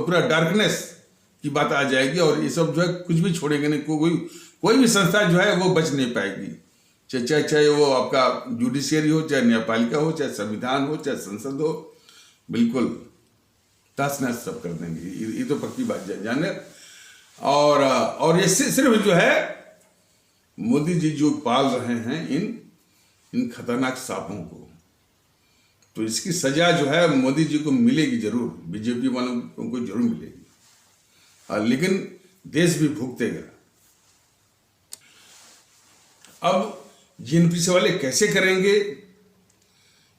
पूरा डार्कनेस की बात आ जाएगी, और ये सब जो है कुछ भी छोड़ेंगे नहीं। कोई भी संस्था जो है वो बच नहीं पाएगी, चाहे वो आपका जुडिशियरी हो, चाहे न्यायपालिका हो, चाहे संविधान हो, चाहे संसद हो, बिल्कुल तहस-नहस सब कर देंगे। ये तो पक्की बात जाने। और ये सिर्फ जो है मोदी जी जो पाल रहे हैं इन खतरनाक सांपों को, तो इसकी सजा जो है मोदी जी को मिलेगी जरूर, बीजेपी वालों को जरूर मिलेगी, लेकिन देश भी भुगतेगा। अब जीएनपीसी वाले कैसे करेंगे,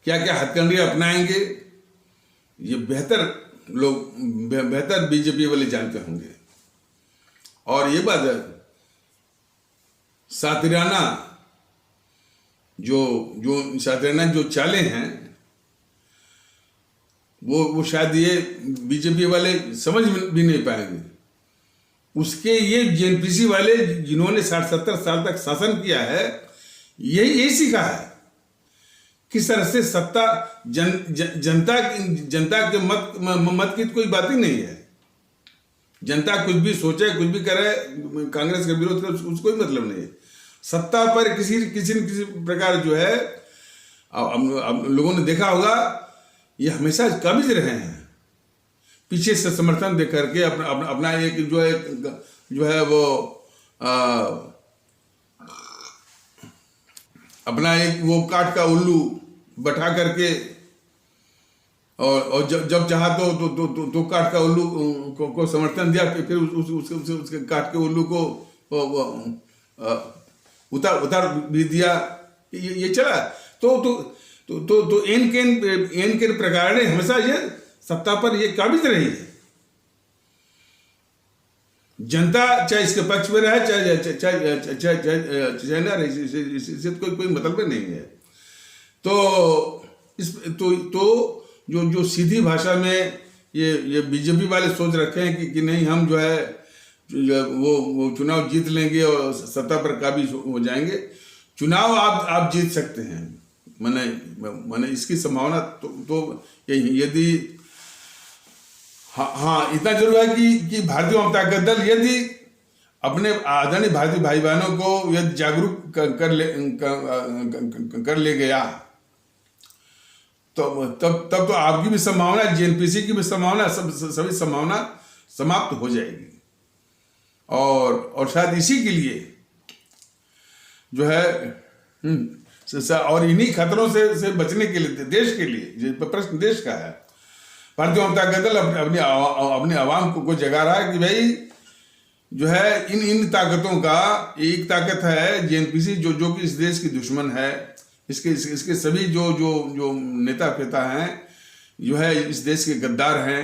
क्या क्या हथकंडियां अपनाएंगे, ये बेहतर बीजेपी वाले जानते होंगे। और ये बात है, सातिराना जो चालें हैं, वो शायद ये बीजेपी वाले समझ भी नहीं पाएंगे। उसके ये जेएनपीसी वाले जिन्होंने 60-70 साल तक शासन किया है, यही सीखा है किस तरह से सत्ता जनता के मत की कोई बात ही नहीं है। जनता कुछ भी सोचे, कुछ भी करे, कांग्रेस का विरोध करे, उसको कोई मतलब नहीं है। सत्ता पर किसी न प्रकार जो है, अब लोगों ने देखा होगा, ये हमेशा काबिज रहे हैं, पीछे से समर्थन दे करके अपना एक जो है वो अपना एक वो काठ का उल्लू बैठा करके और जब चाहा तो काठ का उल्लू को समर्थन दिया, फिर उसके काठ के उल्लू को उतार भी दिया। ये चला। तो एन के प्रकार ने हमेशा ये सत्ता पर ये काबिज रही है। जनता चाहे इसके पक्ष में रहे चाहे ना रहे, इससे कोई मतलब नहीं है। तो जो सीधी भाषा में ये बीजेपी वाले सोच रखे हैं कि नहीं, हम जो है वो चुनाव जीत लेंगे और सत्ता पर काबिज हो जाएंगे। चुनाव आप जीत सकते हैं, माने इसकी संभावना तो यदि हाँ इतना जरूर है कि भारतीय जनता दल यदि अपने आदरणीय भारतीय भाई बहनों को यदि जागरूक कर ले गया तो तब तो आपकी भी संभावना, जेएनपीसी की भी संभावना, सभी संभावना समाप्त हो जाएगी। और शायद इसी के लिए जो है और इन्हीं खतरों से बचने के लिए देश के लिए, प्रश्न देश का है, भारतीय जनता दल अपने आवाम को जगा रहा है कि भाई जो है इन ताकतों का एक ताकत है जेएनपीसी जो कि इस देश की दुश्मन है। इसके सभी जो नेता फेता हैं जो है इस देश के गद्दार हैं।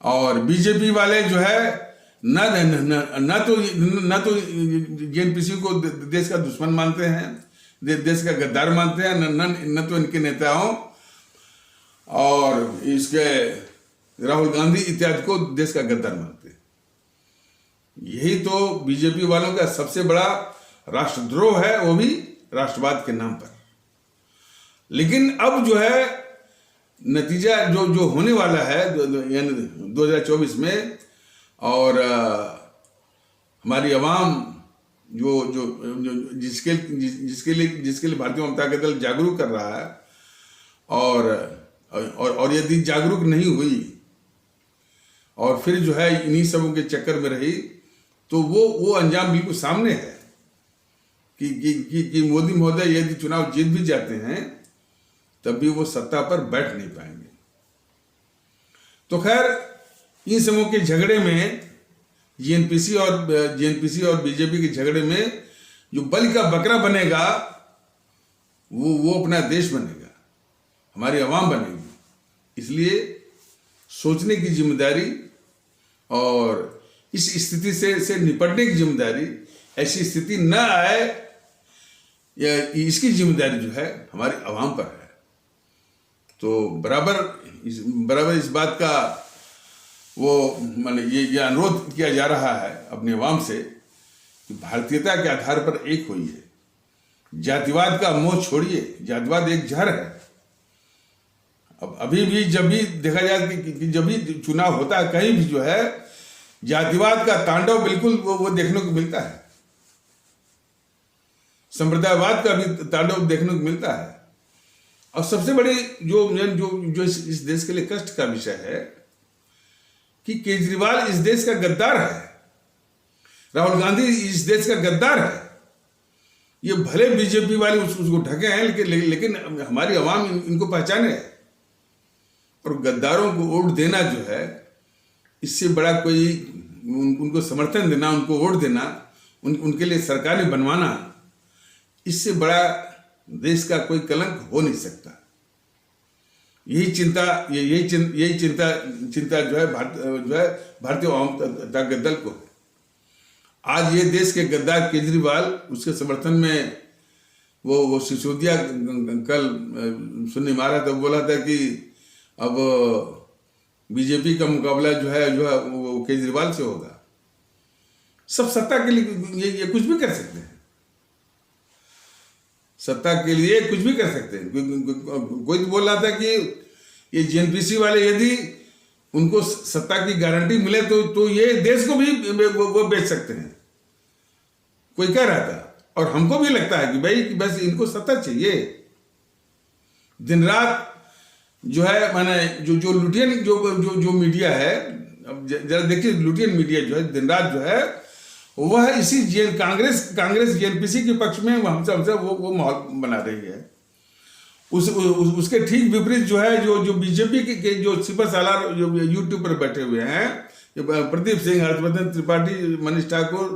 और बीजेपी वाले जो है न तो जेएनपीसी को देश का दुश्मन मानते हैं, देश का गद्दार मानते हैं, न तो इनके नेताओं और इसके राहुल गांधी इत्यादि को देश का गद्दार मानते हैं। यही तो बीजेपी वालों का सबसे बड़ा राष्ट्रद्रोह है, वो भी राष्ट्रवाद के नाम पर। लेकिन अब जो है नतीजा जो होने वाला है 2024 में, और हमारी आवाम जो जिसके लिए भारतीय जनता दल जागरूक कर रहा है, और यदि जागरूक नहीं हुई और फिर जो है इन्हीं सबों के चक्कर में रही तो वो अंजाम बिल्कुल सामने है कि मोदी महोदय यदि चुनाव जीत भी जाते हैं तब भी वो सत्ता पर बैठ नहीं पाएंगे। तो खैर इन समूह के झगड़े में जेएनपीसी और बीजेपी के झगड़े में जो बलि का बकरा बनेगा वो अपना देश बनेगा, हमारी आवाम बनेगी। इसलिए सोचने की जिम्मेदारी और इस स्थिति से निपटने की जिम्मेदारी, ऐसी स्थिति न आए या इसकी जिम्मेदारी जो है हमारी आवाम पर है। तो बराबर इस बात का वो माने ये अनुरोध किया जा रहा है अपने आवाम से कि भारतीयता के आधार पर एक होइए, जातिवाद का मोह छोड़िए। जातिवाद एक जहर है। अब अभी भी जब भी देखा जाए कि जब भी चुनाव होता है कहीं भी जो है जातिवाद का तांडव बिल्कुल वो देखने को मिलता है, संप्रदायवाद का भी तांडव देखने को मिलता है। और सबसे बड़ी जो इस देश के लिए कष्ट का विषय है कि केजरीवाल इस देश का गद्दार है, राहुल गांधी इस देश का गद्दार है। ये भले बीजेपी वाले उसको ढके हैं, लेकिन हमारी आवाम इनको पहचाने है। और गद्दारों को वोट देना जो है, इससे बड़ा कोई उनको समर्थन देना, उनको वोट देना, उनके लिए सरकारें बनवाना, इससे बड़ा देश का कोई कलंक हो नहीं सकता। यही चिंता जो है भारतीय जनता दल को। आज ये देश के गद्दार केजरीवाल, उसके समर्थन में वो सिसोदिया कल सुनने में आ रहा था, बोला था कि अब बीजेपी का मुकाबला जो है वो केजरीवाल से होगा। सब सत्ता के लिए ये कुछ भी कर सकते हैं, सत्ता के लिए कुछ भी कर सकते हैं। कोई तो बोल रहा था कि ये जेएनपीसी वाले यदि उनको सत्ता की गारंटी मिले तो ये देश को भी वो बेच सकते हैं, कोई कह रहा था। और हमको भी लगता है कि भाई कि बस इनको सत्ता चाहिए। दिन रात जो है माने जो लुटियन जो मीडिया है, अब जरा देखिए, लुटियन मीडिया जो है दिन रात जो है वह इसी कांग्रेस जेएनपीसी के पक्ष में हमसे वो माहौल बना रही है। उसके ठीक विपरीत जो है जो बीजेपी के जो सिपा सालार जो यूट्यूब पर बैठे हुए हैं, प्रदीप सिंह, हर्षवर्धन त्रिपाठी, मनीष ठाकुर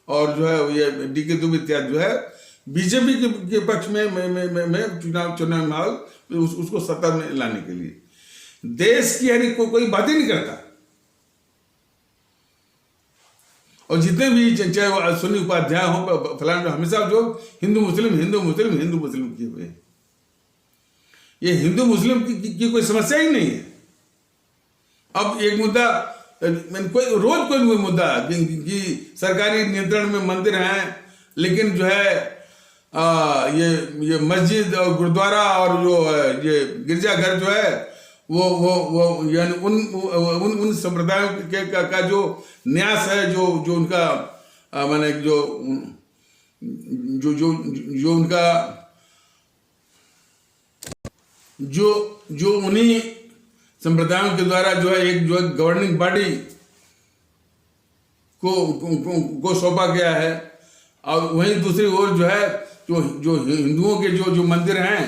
और जो है ये डीके दुबे इत्यादि जो है बीजेपी के पक्ष में चुनाव माहौल उसको सत्ता में लाने के लिए देश की यानी कोई बात ही नहीं करता। और जितने भी चाहे सुनी उपाध्याय हो फलाना, हमेशा जो हिंदू मुस्लिम किए हुए, ये हिंदू मुस्लिम की कोई समस्या ही नहीं है। अब एक मुद्दा रोज कोई मुद्दा कि सरकारी नियंत्रण में मंदिर हैं, लेकिन जो है ये मस्जिद और गुरुद्वारा और जो ये गिरजाघर जो है वो यानी उन संप्रदायों का जो न्यास है, जो उनका माने जो उनका जो उन्हीं संप्रदायों के द्वारा जो है एक जो है गवर्निंग बॉडी को सौंपा गया है। और वहीं दूसरी ओर जो है जो हिंदुओं के जो मंदिर हैं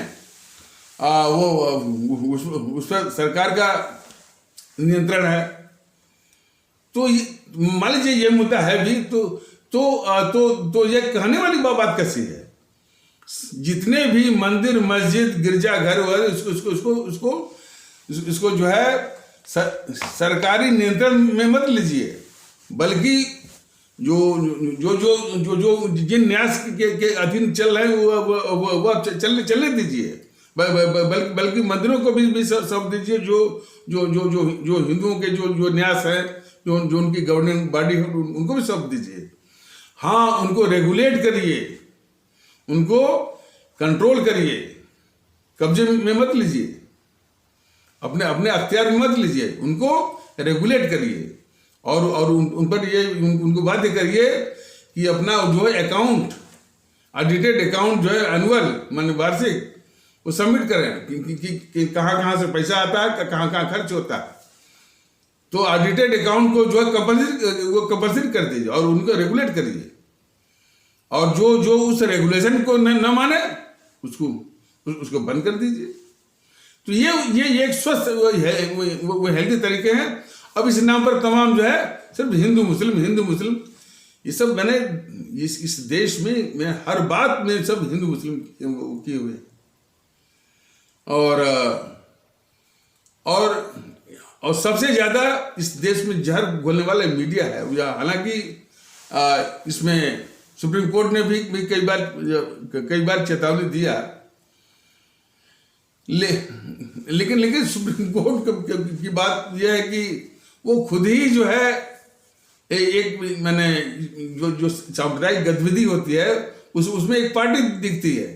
वो उस पर सरकार का नियंत्रण है। तो मान लीजिए ये मुद्दा है भी तो ये कहने वाली बात कैसी है? जितने भी मंदिर, मस्जिद, गिरजाघर उसको जो है सरकारी नियंत्रण में मत लीजिए, बल्कि जो जिन न्यास के अधीन चल रहे हैं वो चलने दीजिए, बल्कि मंदिरों को भी सौंप दीजिए जो हिंदुओं के जो न्यास है, जो उनकी गवर्निंग बॉडी है, उनको भी सौंप दीजिए। हाँ, उनको रेगुलेट करिए, उनको कंट्रोल करिए, कब्जे में मत लीजिए, अपने अख्तियार में मत लीजिए, उनको रेगुलेट करिए और उन पर ये उनको बाध्य करिए कि अपना जो है अकाउंट, ऑडिटेड अकाउंट जो है एनुअल माने वार्षिक, वो सबमिट करें कि कहाँ से पैसा आता है, कहाँ खर्च होता है। तो ऑडिटेड अकाउंट को जो है कंपल्सरी कर दीजिए और उनको रेगुलेट करिए। और जो उस रेगुलेशन को न माने उसको बंद कर दीजिए। तो ये एक स्वस्थ वो हेल्दी तरीके हैं। अब इस नाम पर तमाम जो है सिर्फ हिंदू मुस्लिम ये सब मैंने इस देश में हर बात में सब हिंदू मुस्लिम किए हुए हैं। और सबसे ज्यादा इस देश में जहर घोलने वाले मीडिया है। हालांकि इसमें सुप्रीम कोर्ट ने भी कई बार चेतावनी दिया, लेकिन सुप्रीम कोर्ट की बात यह है कि वो खुद ही जो है एक मैंने जो सांप्रदायिक गतिविधि होती है उसमें एक पार्टी दिखती है।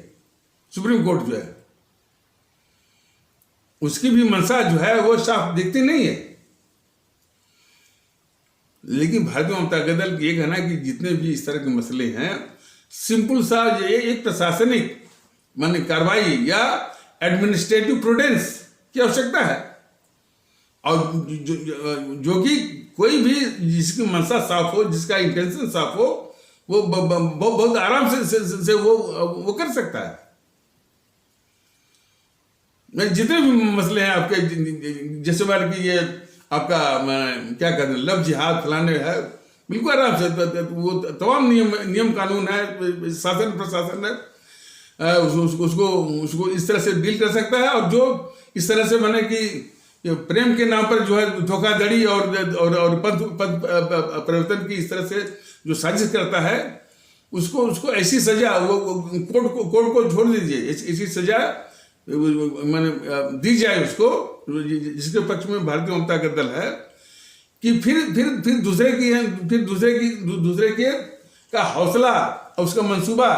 सुप्रीम कोर्ट जो है उसकी भी मंशा जो है वो साफ दिखती नहीं है। लेकिन भारतीय जनता दल ये कहना कि जितने भी इस तरह के मसले हैं, सिंपल सा एक प्रशासनिक माने कार्रवाई या एडमिनिस्ट्रेटिव प्रूडेंस की आवश्यकता है। और जो कि कोई भी जिसकी मंशा साफ हो, जिसका इंटेंशन साफ हो, वो बहुत आराम से वो कर सकता है। जितने भी मसले हैं आपके, जैसे बार की ये आपका क्या कहते हैं लव जिहाद फलाने है, बिल्कुल आराम से वो तमाम नियम कानून है, शासन प्रशासन है, उसको इस तरह से डील कर सकता है। और जो इस तरह से माने कि प्रेम के नाम पर जो है धोखाधड़ी और पद परिवर्तन की इस तरह से जो साजिश करता है, उसको ऐसी सजा वो कोर्ट को छोड़ दीजिए, ऐसी सजा माने दी जाए उसको, जिसके पक्ष में भारतीय जनता दल है, कि फिर दूसरे के का हौसला और उसका मंसूबा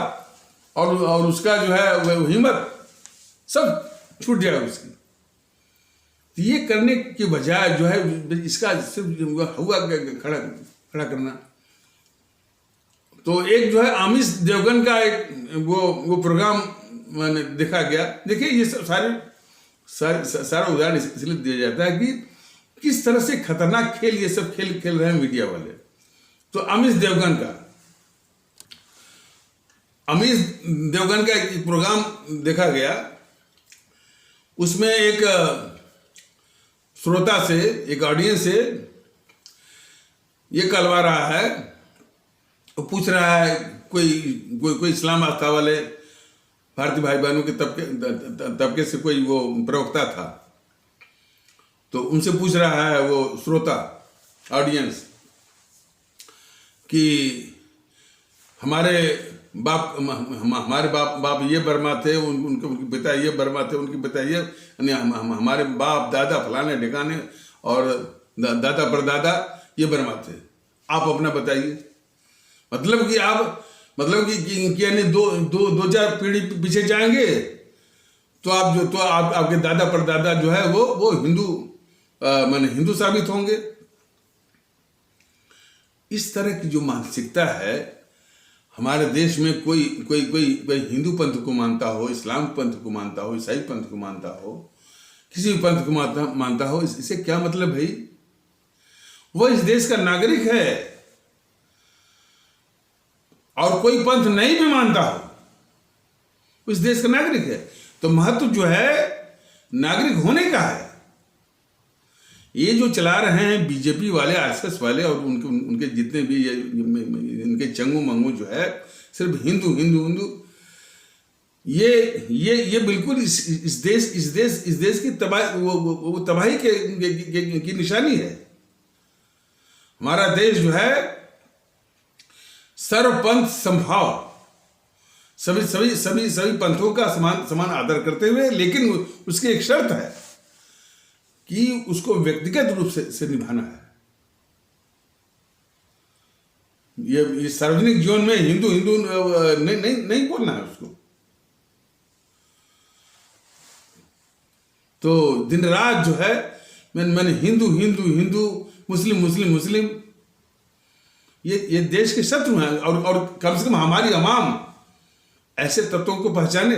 और उसका जो है हिम्मत सब छूट जाए उसकी। तो ये करने की बजाय जो है इसका सिर्फ हुआ खड़ा करना। तो एक जो है आमिष देवगन का एक वो प्रोग्राम मैंने देखा गया। देखिए ये सारे सारा उदाहरण इसलिए दिया जाता है कि किस तरह से खतरनाक खेल ये सब खेल रहे हैं मीडिया वाले। तो अमित देवगन का एक प्रोग्राम देखा गया, उसमें एक श्रोता से, एक ऑडियंस से ये कहलवा रहा है, वो पूछ रहा है, कोई इस्लाम आस्था वाले भारतीय भाई बहनों के तबके से कोई वो प्रवक्ता था, तो उनसे पूछ रहा है वो श्रोता, ऑडियंस, कि हमारे बाप ये बर्मा थे, उनके पिता ये बर्मा थे, उनके पिता ये, हमारे बाप दादा फलाने ढिकाने और दादा परदादा ये बर्मा थे, आप अपना बताइए। मतलब कि यानी दो चार पीढ़ी पीछे जाएंगे तो आपके दादा परदादा जो है वो हिंदू माने हिंदू साबित होंगे। इस तरह की जो मानसिकता है हमारे देश में, कोई हिंदू पंथ को मानता हो, इस्लाम पंथ को मानता हो, ईसाई पंथ को मानता हो, किसी भी पंथ को मानता हो, इससे क्या मतलब भाई? वो इस देश का नागरिक है, और कोई पंथ नहीं भी मानता हो, इस देश का नागरिक है। तो महत्व जो है नागरिक होने का है। ये जो चला रहे हैं बीजेपी वाले, आरएसएस वाले और उनके जितने भी इनके चंगू मंगू जो है, सिर्फ हिंदू हिंदू हिंदू, ये बिल्कुल इस देश की तबाही की निशानी है। हमारा देश जो है सर्वपंथ संभाव, सभी पंथों का समान आदर करते हुए, लेकिन उसकी एक शर्त है कि उसको व्यक्तिगत रूप से निभाना है। ये सार्वजनिक जीवन में हिंदू नहीं बोलना है उसको। तो दिन रात जो है मैंने हिंदू मुस्लिम ये देश के शत्रु हैं, और कम से कम हमारी अवाम ऐसे तत्वों को पहचाने,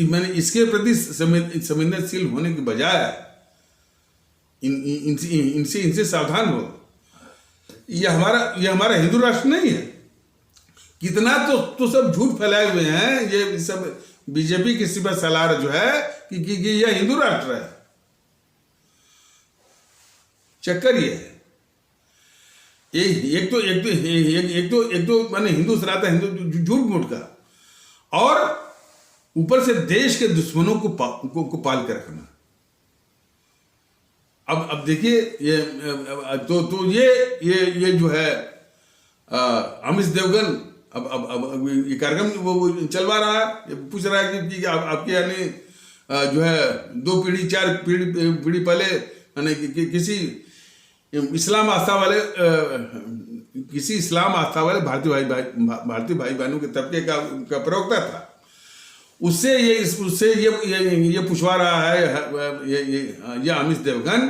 मैंने इसके प्रति संवेदनशील होने के बजाय इनसे सावधान हो। ये हमारा हिंदू राष्ट्र नहीं है। कितना तो सब झूठ फैलाए हुए हैं ये सब बीजेपी की सिपह सलार जो है कि यह हिंदू राष्ट्र है। चक्कर ये है, एक तो माने हिंदू सनातन हिंदू झूठ मूठ का, और ऊपर से देश के दुश्मनों को पाल के रखना। अब देखिए ये जो है अमित देवगन अब ये कार्यक्रम वो चलवा रहा है, पूछ रहा है कि आपके यानी जो है 2 पीढ़ी 4 पीढ़ी पहले यानी किसी इस्लाम आस्था वाले भारतीय भाई बहनों के तबके का प्रवक्ता था, उससे ये पूछवा रहा है ये अमित देवगन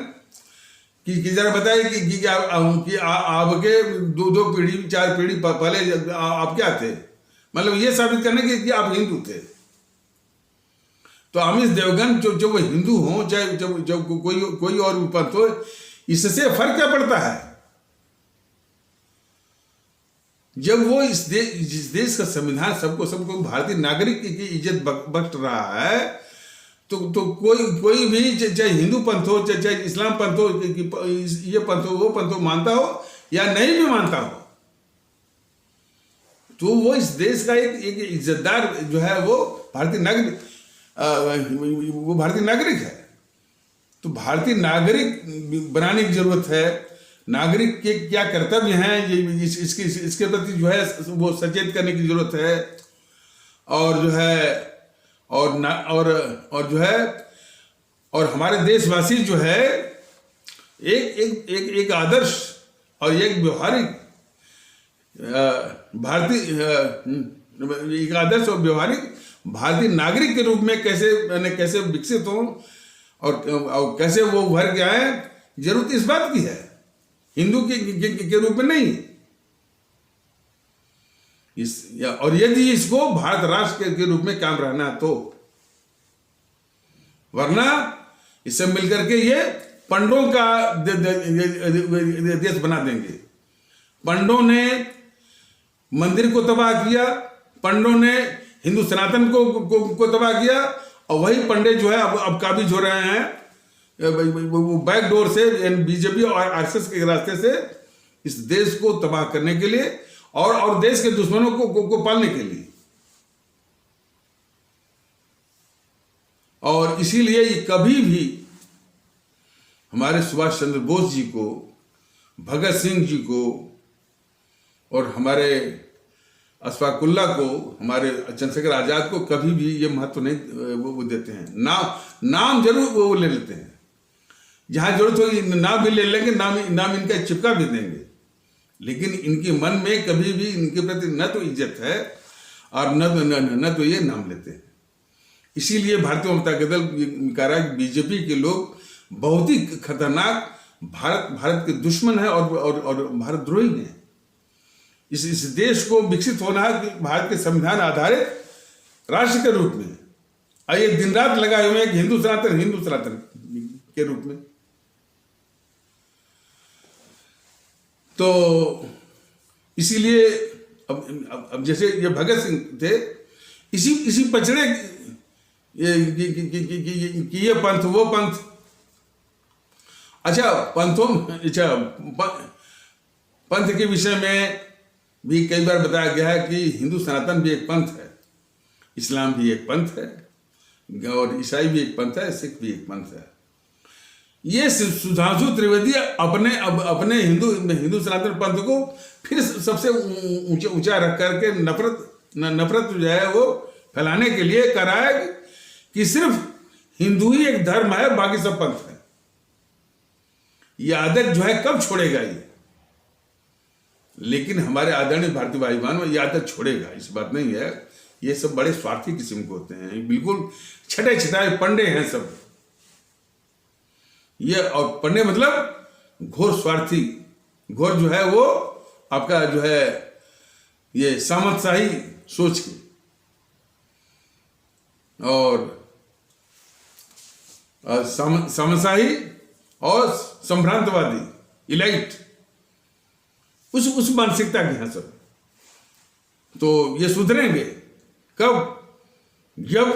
कि जरा बताइए कि आपके 2 पीढ़ी 4 पीढ़ी पहले आप क्या थे, मतलब ये साबित करने कि आप हिंदू थे। तो अमित देवगन जो वो हिंदू हो चाहे जब कोई और पंथ हो, इससे फर्क क्या पड़ता है? जब वो इस देश का संविधान सबको भारतीय नागरिक की इज्जत बख्श रहा है, तो कोई भी चाहे हिंदू पंथ हो चाहे इस्लाम पंथ हो, ये पंथ हो वो पंथ हो, मानता हो या नहीं भी मानता हो, तो वो इस देश का एक इज्जतदार जो है वो भारतीय नागरिक है। तो भारतीय नागरिक बनाने की जरूरत है। नागरिक के क्या कर्तव्य हैं इसके प्रति जो है वो सचेत करने की जरूरत है। और जो है और जो है और हमारे देशवासी जो है एक आदर्श और एक व्यवहारिक भारतीय नागरिक के रूप में कैसे विकसित हों और कैसे वो उभर के आए, जरूरत इस बात की है, हिंदू के रूप में नहीं। और यदि इसको भारत राष्ट्र के रूप में कायम रहना वरना इससे मिलकर के ये पंडों का देश बना देंगे। पंडों ने मंदिर को तबाह किया, पंडों ने हिंदू सनातन को तबाह किया, और वही पंडित जो है अब काबिज हो रहे हैं वो बैकडोर से बीजेपी और आरएसएस के रास्ते से इस देश को तबाह करने के लिए और देश के दुश्मनों को पालने के लिए। और इसीलिए कभी भी हमारे सुभाष चंद्र बोस जी को, भगत सिंह जी को और हमारे अशफाकुल्ला को, हमारे चंद्रशेखर आजाद को कभी भी ये महत्व नहीं वो देते हैं। नाम जरूर वो ले लेते हैं, जहां जरूरत होगी नाम भी ले लेंगे, नाम इनका चिपका भी देंगे, लेकिन इनके मन में कभी भी इनके प्रति न तो इज्जत है और न तो ये नाम लेते हैं। इसीलिए भारतीय जनता दल कह रहा है कि बीजेपी के लोग बहुत ही खतरनाक भारत के दुश्मन है और भारत द्रोही हैं। इस देश को विकसित होना है कि भारत के संविधान आधारित राष्ट्र के रूप में, और ये दिन रात लगाए हुए हैं कि हिंदू सनातन के रूप में। तो इसीलिए अब जैसे ये भगत सिंह थे, इसी पचड़े कि ये पंथ वो पंथ। अच्छा, पंथ के विषय में भी कई बार बताया गया है कि हिंदू सनातन भी एक पंथ है, इस्लाम भी एक पंथ है, और ईसाई भी एक पंथ है, सिख भी एक पंथ है। ये सुधांशु त्रिवेदी अपने हिंदू सनातन पंथ को फिर सबसे ऊंचा रख करके नफरत जो है वो फैलाने के लिए कह रहा है कि सिर्फ हिंदू ही एक धर्म है, बाकी सब पंथ है। ये आदत जो है कब छोड़ेगा ये? लेकिन हमारे आदरणीय भारतीय भाई बहनों, ये आदत छोड़ेगा, इस बात नहीं है। ये सब बड़े स्वार्थी किस्म के होते हैं, बिल्कुल छटाए पंडे हैं सब ये। और पंडे मतलब घोर स्वार्थी, घोर जो है वो आपका जो है ये सामंतशाही सोच के और सामंतशाही और संभ्रांतवादी इलाइट, उस मानसिकता के हैं सब। तो ये सुधरेंगे कब? जब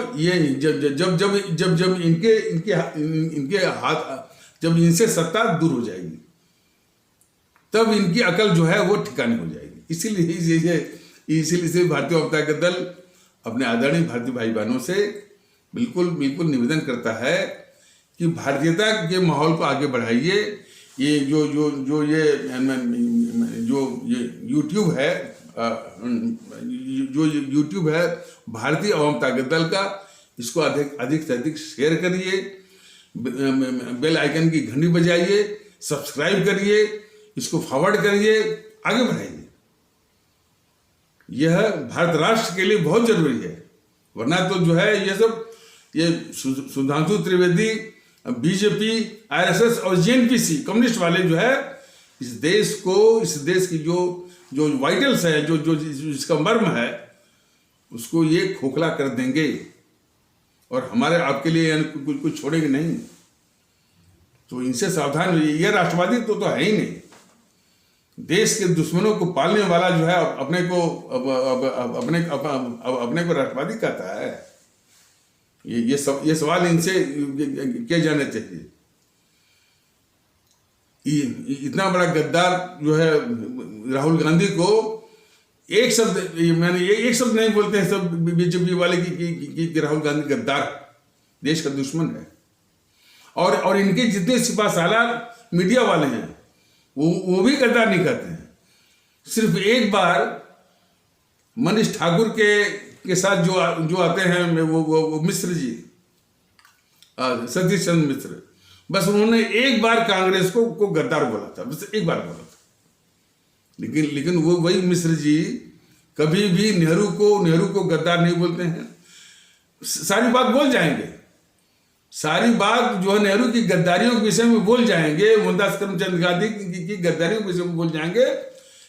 इनके हाथ, जब इनसे सत्ता दूर हो जाएगी, तब इनकी अकल जो है वो ठिकाने हो जाएगी। इसीलिए भारतीय जनता दल अपने आदरणीय भारतीय भाई बहनों से बिल्कुल निवेदन करता है कि भारतीयता के माहौल को आगे बढ़ाइए। ये जो यूट्यूब है, भारतीय जनता दल का, इसको अधिक से अधिक शेयर करिए, बेल आइकन की घंटी बजाइए, सब्सक्राइब करिए, इसको फॉरवर्ड करिए, आगे बढ़ाइए। यह भारत राष्ट्र के लिए बहुत जरूरी है, वरना तो जो है ये सुधांशु त्रिवेदी, बीजेपी, आरएसएस और जेएनपीसी कम्युनिस्ट वाले जो है इस देश की जो वाइटल्स है, जो इसका मर्म है, उसको ये खोखला कर देंगे और हमारे आपके लिए कुछ छोड़ेंगे नहीं। तो इनसे सावधान रहिए। ये राष्ट्रवादी तो है ही नहीं। देश के दुश्मनों को पालने वाला जो है अपने को राष्ट्रवादी कहता है। ये सवाल इनसे किए जाने चाहिए। इतना बड़ा गद्दार जो है राहुल गांधी को एक शब्द नहीं बोलते हैं सब बीजेपी वाले कि राहुल गांधी गद्दार, देश का दुश्मन है। और इनके जितने सिपासालार मीडिया वाले हैं वो भी गद्दार नहीं कहते हैं। सिर्फ एक बार मनीष ठाकुर के साथ जो आते हैं वो मिश्र जी, सतीश चंद्र मिश्र, बस उन्होंने एक बार कांग्रेस को गद्दार बोला था, बस एक बार बोला था। लेकिन वो वही मिश्र जी कभी भी नेहरू को गद्दार नहीं बोलते हैं। सारी बात बोल जाएंगे, सारी बात जो है नेहरू की गद्दारियों के विषय में बोल जाएंगे, मोहनदास करमचंद गांधी की गद्दारियों के विषय में बोल जाएंगे,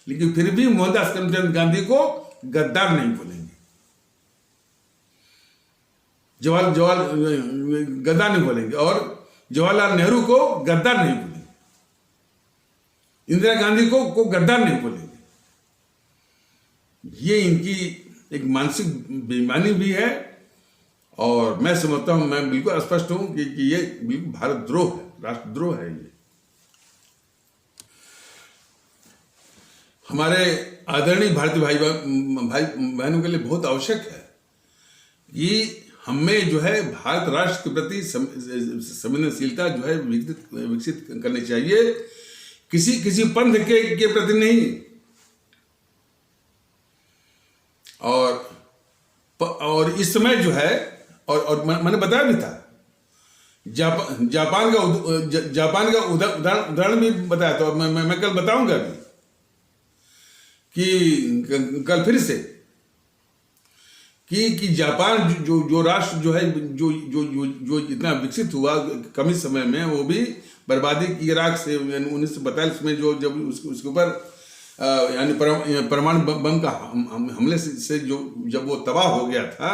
लेकिन फिर भी मोहनदास करमचंद गांधी को गद्दार नहीं बोलेंगे। गद्दार नहीं बोलेंगे, और जवाहरलाल नेहरू को गद्दार नहीं बोलेंगे, इंदिरा गांधी को गद्दार नहीं बोलेंगे। ये इनकी एक मानसिक बेईमानी भी है, और मैं समझता हूं, मैं बिल्कुल स्पष्ट हूं कि ये बिल्कुल भारतद्रोह है, राष्ट्रद्रोह है। ये हमारे आदरणीय भारतीय भाई बहनों के लिए बहुत आवश्यक है कि हमें जो है भारत राष्ट्र के प्रति संवेदनशीलता जो है विकसित करनी चाहिए, किसी पंथ के प्रति नहीं। और इस समय जो है, और मैंने बताया भी था, जापान का उदाहरण भी बताया था, मैं कल बताऊंगा भी कि कल फिर से कि जापान जो राष्ट्र जो है जो इतना विकसित हुआ कम ही समय में, वो भी बर्बादी की राख से 1942 में जो जब उसके ऊपर यानी परमाणु बम का हमले से जब वो तबाह हो गया था,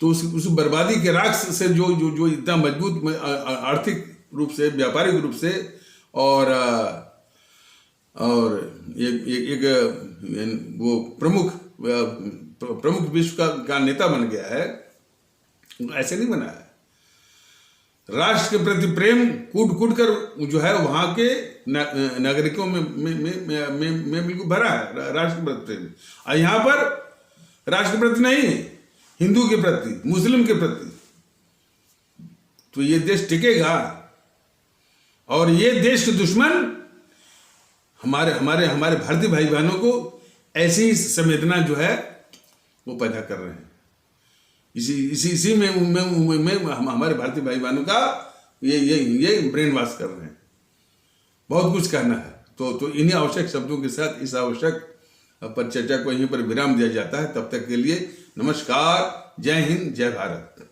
तो उस बर्बादी के राख से जो इतना मजबूत आर्थिक रूप से, व्यापारिक रूप से और एक वो प्रमुख विश्व का नेता बन गया है, ऐसे नहीं बना है। राष्ट्र के प्रति प्रेम कूट कर जो है वहां के नागरिकों में बिल्कुल भरा है राष्ट्र के प्रति प्रेम। और यहाँ पर राष्ट्र के प्रति नहीं, हिंदू के प्रति, मुस्लिम के प्रति, तो ये देश टिकेगा। और ये देश के दुश्मन हमारे भारतीय भाई बहनों को ऐसी संवेदना जो है वो पैदा कर रहे हैं। इसी में हमारे भारतीय भाई बहनों का ये ब्रेन वॉश कर रहे हैं। बहुत कुछ कहना है, तो इन्हीं आवश्यक शब्दों के साथ इस आवश्यक पर चर्चा को यहीं पर विराम दिया जाता है। तब तक के लिए नमस्कार, जय हिंद, जय भारत।